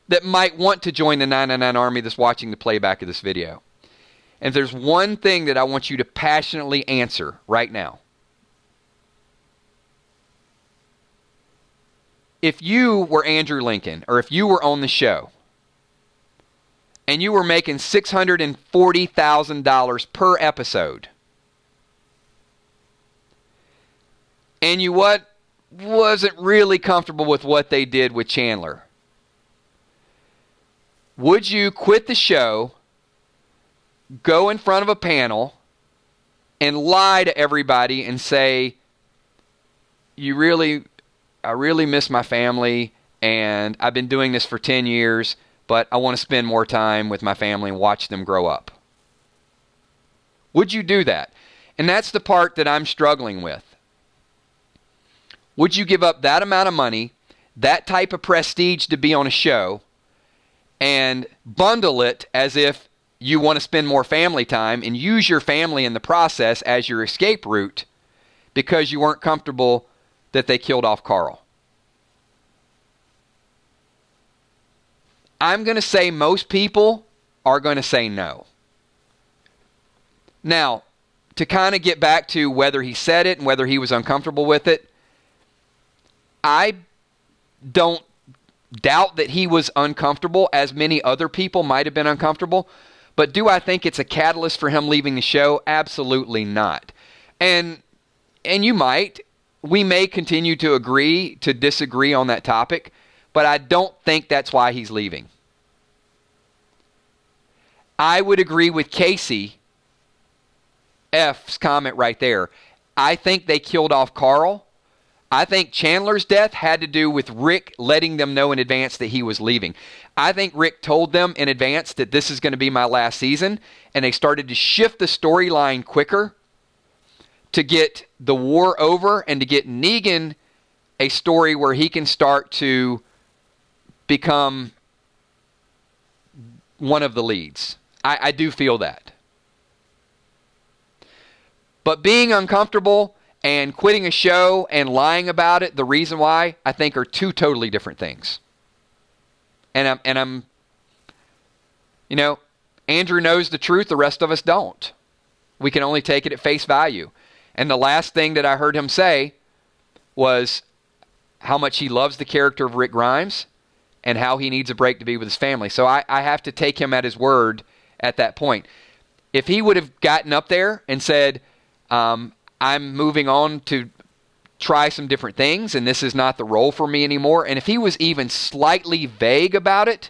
[SPEAKER 1] that might want to join the 999 Army that's watching the playback of this video. And if there's one thing that I want you to passionately answer right now. If you were Andrew Lincoln, or if you were on the show, and you were making $640,000 per episode, and you wasn't really comfortable with what they did with Chandler, would you quit the show, go in front of a panel, and lie to everybody and say, I really miss my family, and I've been doing this for 10 years, but I want to spend more time with my family and watch them grow up? Would you do that? And that's the part that I'm struggling with. Would you give up that amount of money, that type of prestige to be on a show, and bundle it as if you want to spend more family time and use your family in the process as your escape route because you weren't comfortable that they killed off Carl? I'm going to say most people are going to say no. Now, to kind of get back to whether he said it and whether he was uncomfortable with it, I don't doubt that he was uncomfortable, as many other people might have been uncomfortable. But do I think it's a catalyst for him leaving the show? Absolutely not. And you might. We may continue to agree to disagree on that topic, but I don't think that's why he's leaving. I would agree with Casey F's comment right there. I think they killed off Carl. I think Chandler's death had to do with Rick letting them know in advance that he was leaving. I think Rick told them in advance that this is going to be my last season, and they started to shift the storyline quicker to get the war over and to get Negan a story where he can start to become one of the leads. I do feel that. But being uncomfortable and quitting a show and lying about it, the reason why, I think are two totally different things. And I'm Andrew knows the truth, the rest of us don't. We can only take it at face value. And the last thing that I heard him say was how much he loves the character of Rick Grimes and how he needs a break to be with his family. So I have to take him at his word at that point. If he would have gotten up there and said, I'm moving on to try some different things and this is not the role for me anymore, and if he was even slightly vague about it,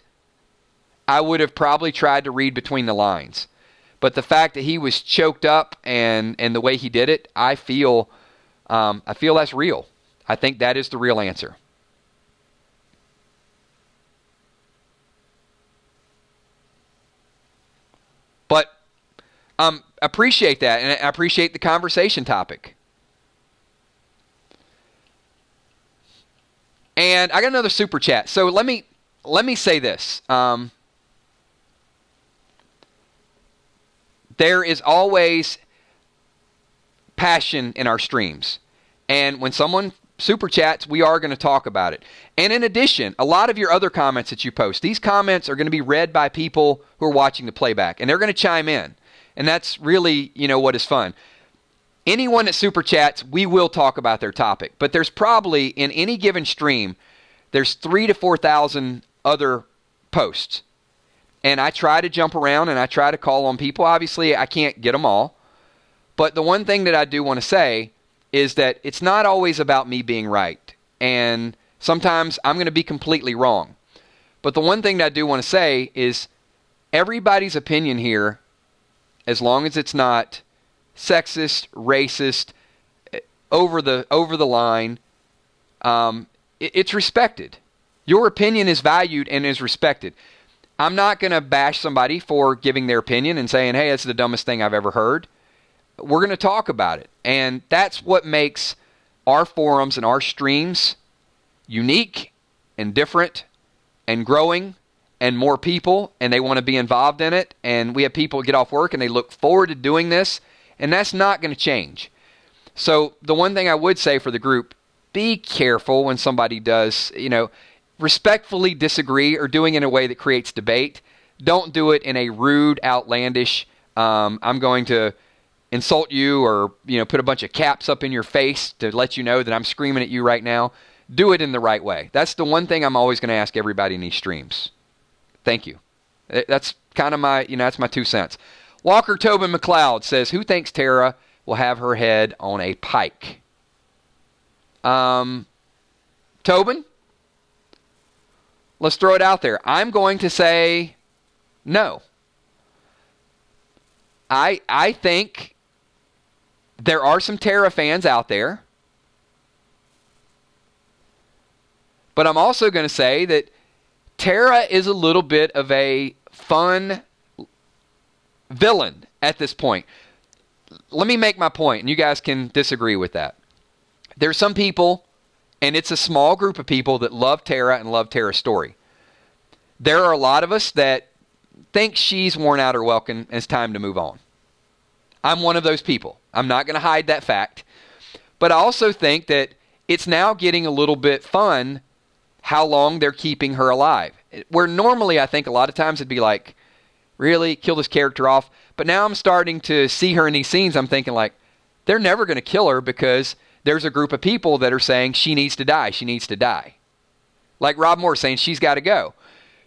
[SPEAKER 1] I would have probably tried to read between the lines. But the fact that he was choked up and the way he did it, I feel that's real. I think that is the real answer. But appreciate that, and I appreciate the conversation topic. And I got another super chat. So let me say this. There is always passion in our streams. And when someone super chats, we are going to talk about it. And in addition, a lot of your other comments that you post, these comments are going to be read by people who are watching the playback. And they're going to chime in. And that's really, what is fun. Anyone that super chats, we will talk about their topic. But there's probably, in any given stream, there's 3,000 to 4,000 other posts. And I try to jump around and I try to call on people. Obviously, I can't get them all. But the one thing that I do want to say is that it's not always about me being right. And sometimes I'm going to be completely wrong. But the one thing that I do want to say is everybody's opinion here, as long as it's not sexist, racist, over the line, it's respected. Your opinion is valued and is respected. I'm not going to bash somebody for giving their opinion and saying, hey, that's the dumbest thing I've ever heard. We're going to talk about it. And that's what makes our forums and our streams unique and different and growing, and more people, and they want to be involved in it. And we have people get off work and they look forward to doing this, and that's not going to change. So the one thing I would say for the group, be careful when somebody does, respectfully disagree or doing it in a way that creates debate. Don't do it in a rude, outlandish, I'm going to insult you or, put a bunch of caps up in your face to let you know that I'm screaming at you right now. Do it in the right way. That's the one thing I'm always going to ask everybody in these streams. Thank you. That's kind of my, that's my 2 cents. Walker Tobin McLeod says, who thinks Tara will have her head on a pike? Tobin? Let's throw it out there. I'm going to say no. I think there are some Tara fans out there. But I'm also going to say that Tara is a little bit of a fun villain at this point. Let me make my point, and you guys can disagree with that. There's some people, and it's a small group of people that love Tara and love Tara's story. There are a lot of us that think she's worn out her welcome and it's time to move on. I'm one of those people. I'm not going to hide that fact. But I also think that it's now getting a little bit fun how long they're keeping her alive. Where normally I think a lot of times it'd be like, really, kill this character off. But now I'm starting to see her in these scenes. I'm thinking like, they're never going to kill her because there's a group of people that are saying she needs to die. She needs to die. Like Rob Moore saying she's got to go.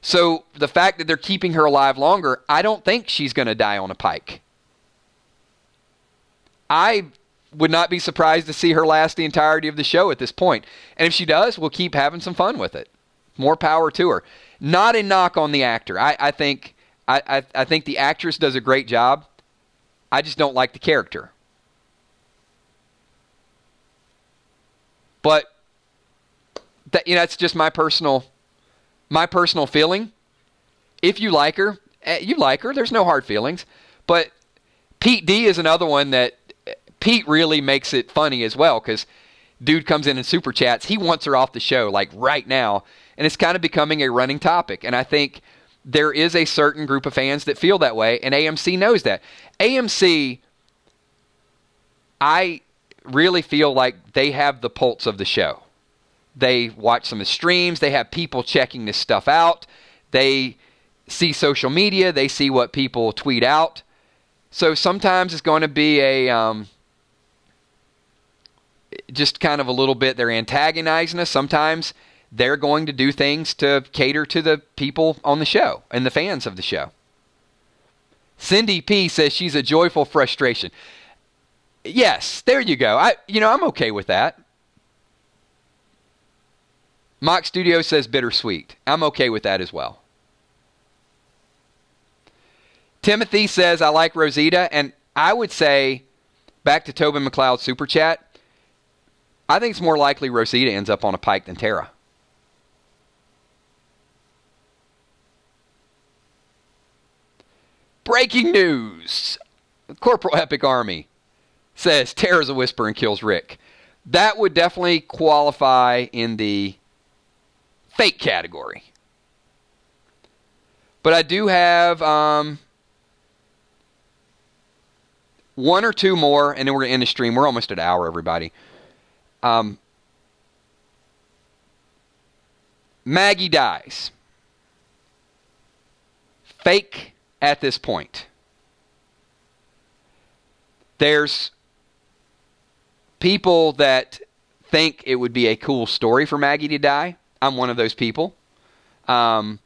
[SPEAKER 1] So the fact that they're keeping her alive longer, I don't think she's going to die on a pike. I would not be surprised to see her last the entirety of the show at this point. And if she does, we'll keep having some fun with it. More power to her. Not a knock on the actor. I think the actress does a great job. I just don't like the character. But that's just my personal feeling. If you like her, you like her. There's no hard feelings. But Pete D is another one that Pete really makes it funny as well, because dude comes in and super chats. He wants her off the show like right now, and it's kind of becoming a running topic. And I think there is a certain group of fans that feel that way, and AMC knows that. AMC, I really feel like they have the pulse of the show. They watch some of the streams. They have people checking this stuff out. They see social media. They see what people tweet out. So sometimes it's going to be a just kind of a little bit, they're antagonizing us. Sometimes they're going to do things to cater to the people on the show and the fans of the show. Cindy P says she's a joyful frustration. Yes, there you go. I'm okay with that. Mock Studio says bittersweet. I'm okay with that as well. Timothy says, I like Rosita. And I would say, back to Tobin McLeod's super chat, I think it's more likely Rosita ends up on a pike than Tara. Breaking news. Corporal Epic Army says Tara's a whisper and kills Rick. That would definitely qualify in the fake category. But I do have one or two more, and then we're going to end the stream. We're almost at an hour, everybody. Maggie dies. Fake at this point. There's people that think it would be a cool story for Maggie to die. I'm one of those people. I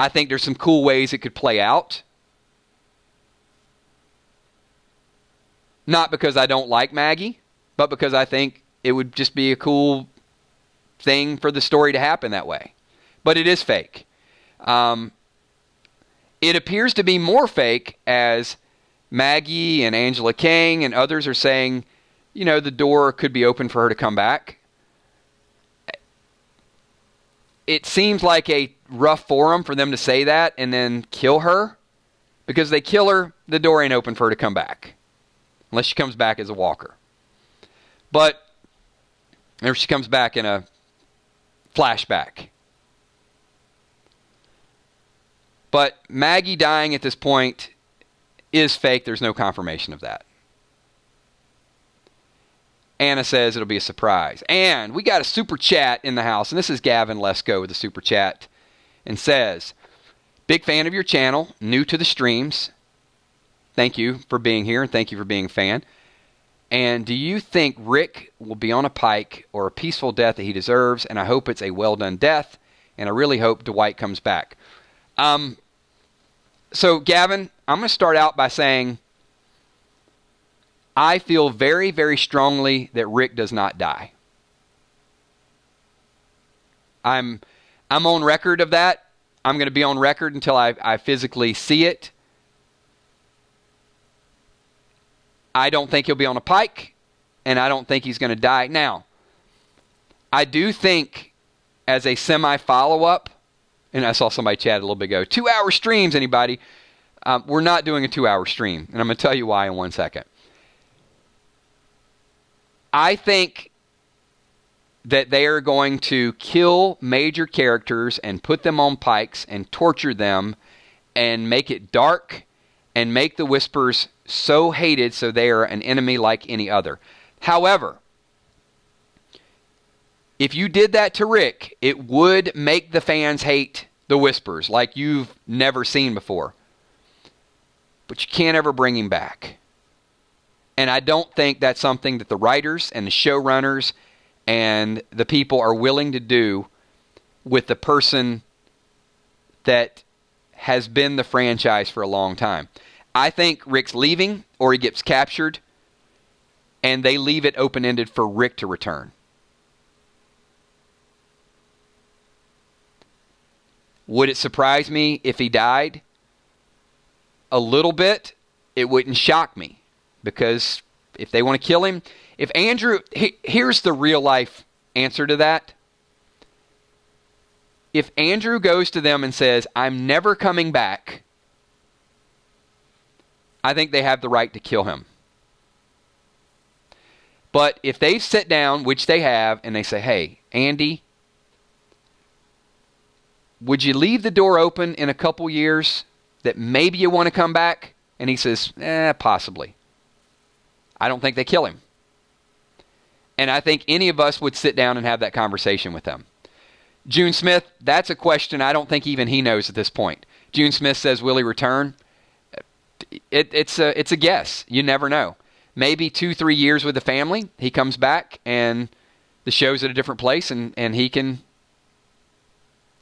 [SPEAKER 1] think there's some cool ways it could play out. Not because I don't like Maggie, but because I think it would just be a cool thing for the story to happen that way. But it is fake. It appears to be more fake as Maggie and Angela Kang and others are saying, the door could be open for her to come back. It seems like a rough forum for them to say that and then kill her. Because they kill her, the door ain't open for her to come back. Unless she comes back as a walker. But if she comes back in a flashback. But Maggie dying at this point is fake. There's no confirmation of that. Anna says it'll be a surprise. And we got a super chat in the house. And this is Gavin Lesko with the super chat. And says, big fan of your channel. New to the streams. Thank you for being here. And thank you for being a fan. And do you think Rick will be on a pike or a peaceful death that he deserves? And I hope it's a well-done death. And I really hope Dwight comes back. So, Gavin, I'm going to start out by saying I feel very, very strongly that Rick does not die. I'm on record of that. I'm going to be on record until I physically see it. I don't think he'll be on a pike, and I don't think he's going to die. Now, I do think as a semi-follow-up, and I saw somebody chat a little bit ago, 2-hour streams, anybody? We're not doing a 2-hour stream, and I'm going to tell you why in 1 second. I think that they are going to kill major characters and put them on pikes and torture them and make it dark and make the Whispers so hated so they are an enemy like any other. However, if you did that to Rick, it would make the fans hate the Whispers like you've never seen before. But you can't ever bring him back. And I don't think that's something that the writers and the showrunners and the people are willing to do with the person that has been the franchise for a long time. I think Rick's leaving or he gets captured and they leave it open-ended for Rick to return. Would it surprise me if he died? A little bit. It wouldn't shock me. Because if they want to kill him, if Andrew, here's the real life answer to that. If Andrew goes to them and says, I'm never coming back, I think they have the right to kill him. But if they sit down, which they have, and they say, hey, Andy, would you leave the door open in a couple years that maybe you want to come back? And he says, possibly. I don't think they kill him. And I think any of us would sit down and have that conversation with them. June Smith, that's a question I don't think even he knows at this point. June Smith says, will he return? It's a guess. You never know. Maybe 2-3 years with the family, he comes back and the show's at a different place and he can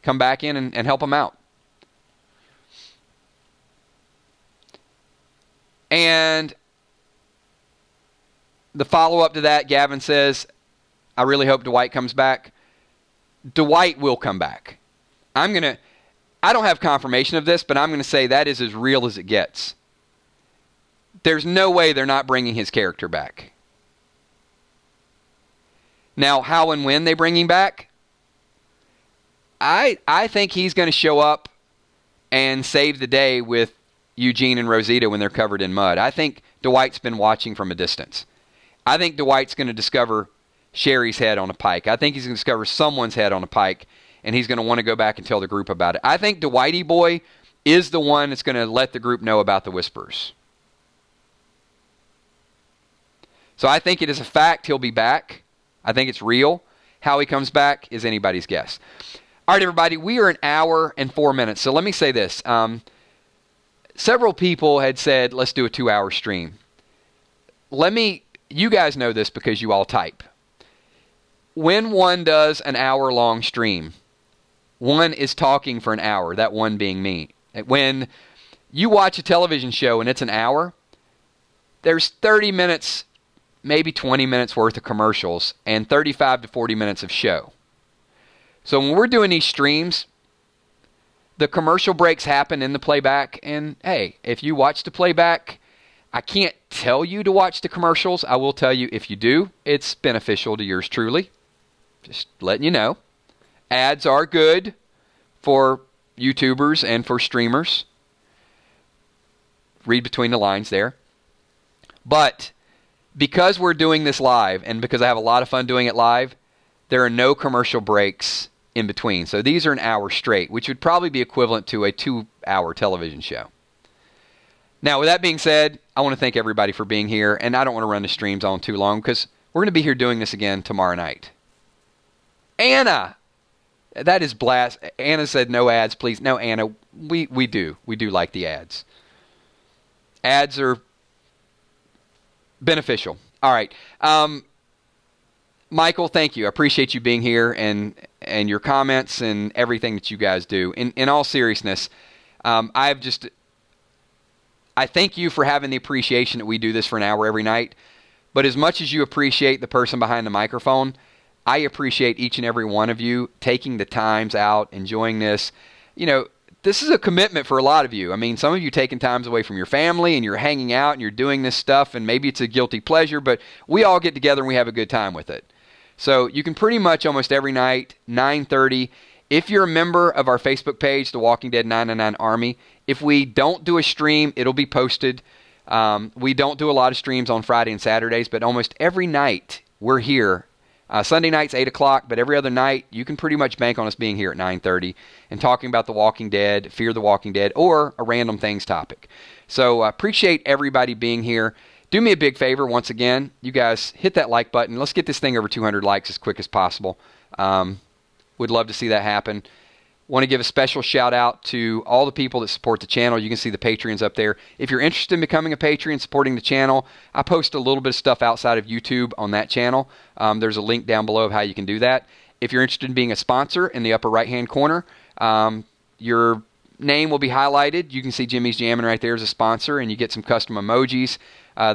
[SPEAKER 1] come back in and help them out. And the follow-up to that, Gavin says, I really hope Dwight comes back. Dwight will come back. I don't have confirmation of this, but I'm going to say that is as real as it gets. There's no way they're not bringing his character back. Now, how and when they bring him back, I think he's going to show up and save the day with Eugene and Rosita when they're covered in mud. I think Dwight's been watching from a distance. I think Dwight's going to discover Sherry's head on a pike. I think he's going to discover someone's head on a pike, and he's going to want to go back and tell the group about it. I think Dwighty Boy is the one that's going to let the group know about the Whispers. So I think it is a fact he'll be back. I think it's real. How he comes back is anybody's guess. All right, everybody, we are 1 hour and 4 minutes. So let me say this. Several people had said, let's do a 2-hour stream. You guys know this because you all type. When one does an hour-long stream, one is talking for an hour, that one being me. When you watch a television show and it's an hour, there's 30 minutes maybe 20 minutes worth of commercials and 35 to 40 minutes of show. So when we're doing these streams, the commercial breaks happen in the playback. And hey, if you watch the playback, I can't tell you to watch the commercials. I will tell you if you do, it's beneficial to yours truly. Just letting you know. Ads are good for YouTubers and for streamers. Read between the lines there. But because we're doing this live and because I have a lot of fun doing it live, there are no commercial breaks in between. So these are an hour straight, which would probably be equivalent to a 2-hour television show. Now, with that being said, I want to thank everybody for being here, and I don't want to run the streams on too long because we're going to be here doing this again tomorrow night. Anna! That is blast. Anna said no ads, please. No, Anna, we do. We do like the ads. Ads are beneficial. All right. Michael, thank you. I appreciate you being here and your comments and everything that you guys do. In all seriousness, I thank you for having the appreciation that we do this for an hour every night. But as much as you appreciate the person behind the microphone, I appreciate each and every one of you taking the times out, enjoying this. You know, this is a commitment for a lot of you. I mean, some of you taking times away from your family and you're hanging out and you're doing this stuff and maybe it's a guilty pleasure, but we all get together and we have a good time with it. So you can pretty much almost every night, 9:30. If you're a member of our Facebook page, The Walking Dead 999 Army, if we don't do a stream, it'll be posted. We don't do a lot of streams on Friday and Saturdays, but almost every night we're here. Sunday night's 8 o'clock, but every other night you can pretty much bank on us being here at 9:30 and talking about The Walking Dead, Fear the Walking Dead, or a random things topic. So appreciate everybody being here. Do me a big favor once again. You guys hit that like button. Let's get this thing over 200 likes as quick as possible. Would love to see that happen. Want to give a special shout out to all the people that support the channel. You can see the Patreons up there. If you're interested in becoming a Patreon, supporting the channel, I post a little bit of stuff outside of YouTube on that channel. There's a link down below of how you can do that. If you're interested in being a sponsor, in the upper right-hand corner, your name will be highlighted. You can see Jimmy's Jammin' right there as a sponsor, and you get some custom emojis.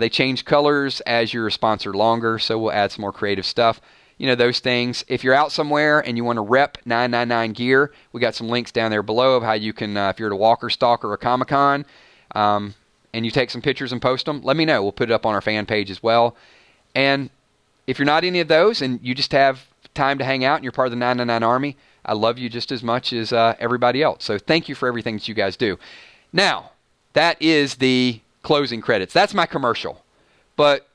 [SPEAKER 1] They change colors as you're a sponsor longer, so we'll add some more creative stuff. You know, those things. If you're out somewhere and you want to rep 999 gear, we got some links down there below of how you can, if you're at a Walker Stalk or a Comic-Con, and you take some pictures and post them, let me know. We'll put it up on our fan page as well. And if you're not any of those and you just have time to hang out and you're part of the 999 Army, I love you just as much as everybody else. So thank you for everything that you guys do. Now, that is the closing credits. That's my commercial. But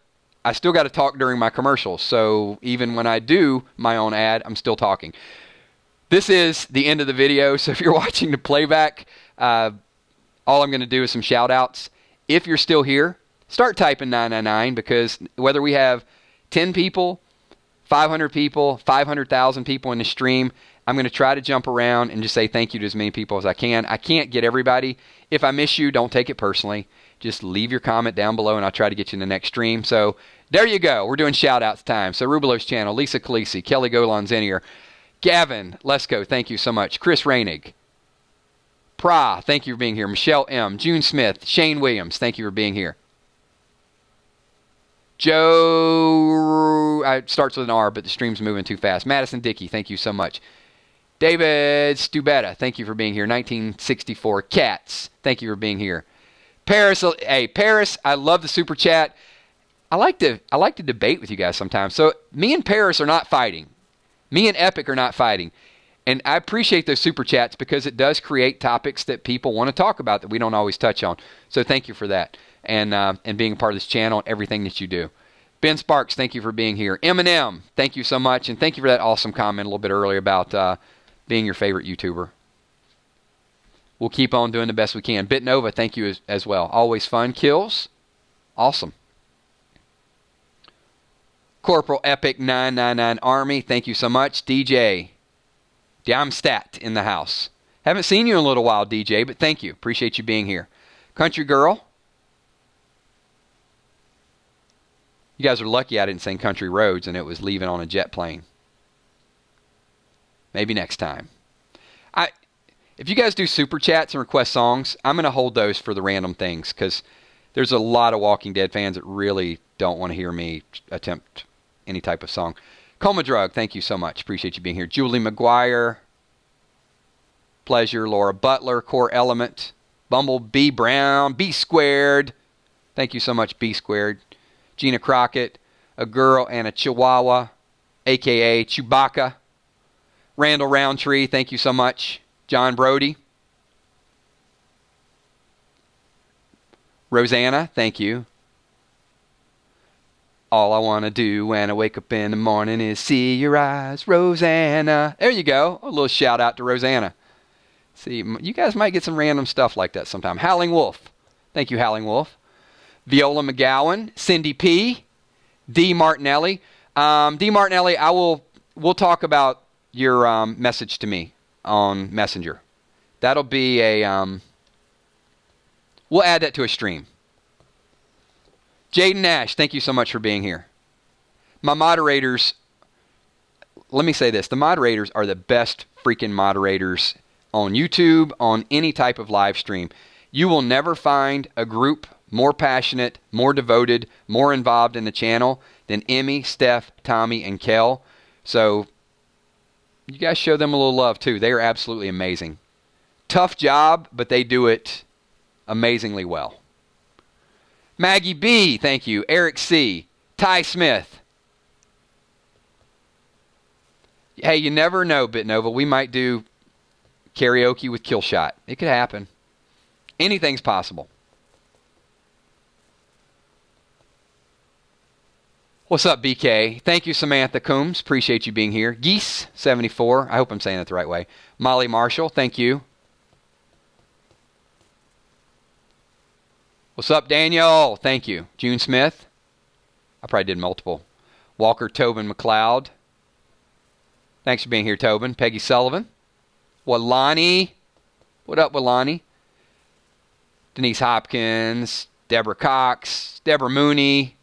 [SPEAKER 1] I still got to talk during my commercials, so even when I do my own ad, I'm still talking. This is the end of the video, so if you're watching the playback, all I'm going to do is some shout-outs. If you're still here, start typing 999, because whether we have 10 people, 500 people, 500,000 people in the stream, I'm going to try to jump around and just say thank you to as many people as I can. I can't get everybody. If I miss you, don't take it personally. Just leave your comment down below, and I'll try to get you in the next stream. So there you go. We're doing shout-outs time. So Rubelo's channel, Lisa Khaleesi, Kelly Golan's in here. Gavin Lesko, thank you so much. Chris Rainig. Pra, thank you for being here. Michelle M. June Smith. Shane Williams, thank you for being here. Joe, it starts with an R, but the stream's moving too fast. Madison Dickey, thank you so much. David Stubetta, thank you for being here. 1964. Cats, thank you for being here. Paris, hey, Paris, I love the super chat. I like to debate with you guys sometimes. So me and Paris are not fighting. Me and Epic are not fighting. And I appreciate those super chats because it does create topics that people want to talk about that we don't always touch on. So thank you for that and being a part of this channel and everything that you do. Ben Sparks, thank you for being here. Eminem, thank you so much. And thank you for that awesome comment a little bit earlier about being your favorite YouTuber. We'll keep on doing the best we can. Bitnova, thank you as well. Always fun. Kills. Awesome. Corporal Epic 999 Army, thank you so much. DJ Damstat in the house. Haven't seen you in a little while, DJ, but thank you. Appreciate you being here. Country Girl. You guys are lucky I didn't sing Country Roads and it was leaving on a jet plane. Maybe next time. If you guys do super chats and request songs, I'm going to hold those for the random things because There's a lot of Walking Dead fans that really don't want to hear me attempt any type of song. Coma Drug, thank you so much. Appreciate you being here. Julie McGuire, pleasure. Laura Butler, Core Element, Bumblebee Brown, B Squared. Thank you so much, B Squared. Gina Crockett, a girl and a chihuahua, a.k.a. Chewbacca. Randall Roundtree, thank you so much. John Brody. Rosanna, thank you. All I want to do when I wake up in the morning is see your eyes, Rosanna. There you go. A little shout out to Rosanna. See, you guys might get some random stuff like that sometime. Howling Wolf. Thank you, Howling Wolf. Viola McGowan, Cindy P, D. Martinelli. D. Martinelli, we'll talk about your message to me on Messenger. That'll be we'll add that to a stream. Jaden Nash, thank you so much for being here. My moderators, let me say this. The moderators are the best freaking moderators on YouTube, on any type of live stream. You will never find a group more passionate, more devoted, more involved in the channel than Emmy, Steph, Tommy, and Kel. So you guys show them a little love too. They are absolutely amazing. Tough job, but they do it amazingly well. Maggie B, thank you. Eric C, Ty Smith. Hey, you never know, Bitnova. We might do karaoke with Killshot. It could happen. Anything's possible. What's up, BK? Thank you, Samantha Coombs. Appreciate you being here. Geese74. I hope I'm saying that the right way. Molly Marshall. Thank you. What's up, Daniel? Thank you. June Smith. I probably did multiple. Walker Tobin McLeod. Thanks for being here, Tobin. Peggy Sullivan. Walani. What up, Walani? Denise Hopkins. Deborah Cox. Deborah Mooney.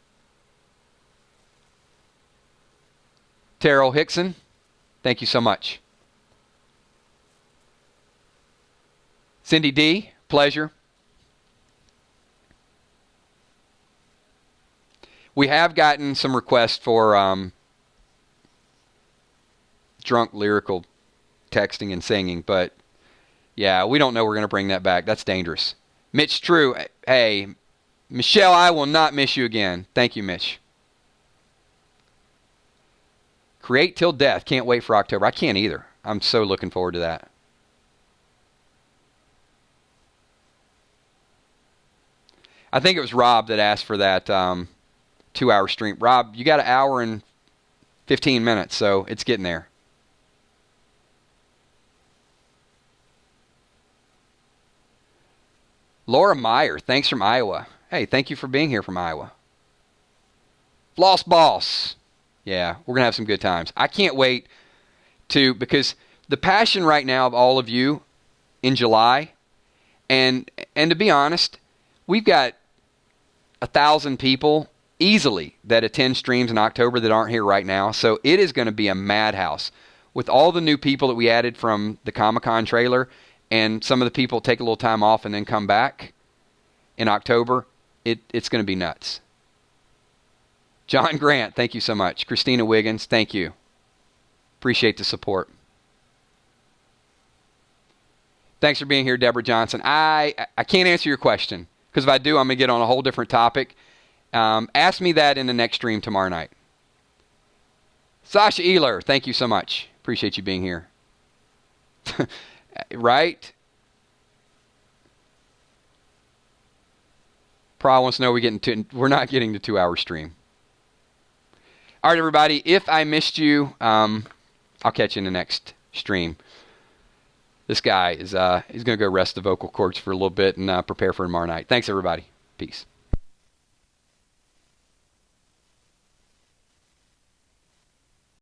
[SPEAKER 1] Terrell Hickson. Thank you so much. Cindy D. Pleasure. We have gotten some requests for drunk lyrical texting and singing, but yeah, we don't know we're going to bring that back. That's dangerous. Mitch True, hey, Michelle, I will not miss you again. Thank you, Mitch. Create Till Death. Can't wait for October. I can't either. I'm so looking forward to that. I think it was Rob that asked for that 2-hour stream. Rob, you got an hour and 15 minutes, so it's getting there. Laura Meyer, thanks from Iowa. Hey, thank you for being here from Iowa. Floss Boss. Yeah, we're going to have some good times. I can't wait because the passion right now of all of you in July, and to be honest, we've got 1,000 people easily that attend streams in October that aren't here right now. So it is going to be a madhouse with all the new people that we added from the Comic-Con trailer, and some of the people take a little time off and then come back in October. It's going to be nuts. John Grant, thank you so much. Christina Wiggins, thank you. Appreciate the support. Thanks for being here, Deborah Johnson. I can't answer your question, because if I do, I'm going to get on a whole different topic. Ask me that in the next stream tomorrow night. Sasha Ehler, thank you so much. Appreciate you being here. Right? Probably wants to know we're not getting the 2-hour stream. All right, everybody. If I missed you, I'll catch you in the next stream. This guy is he's going to go rest the vocal cords for a little bit and prepare for tomorrow night. Thanks, everybody. Peace.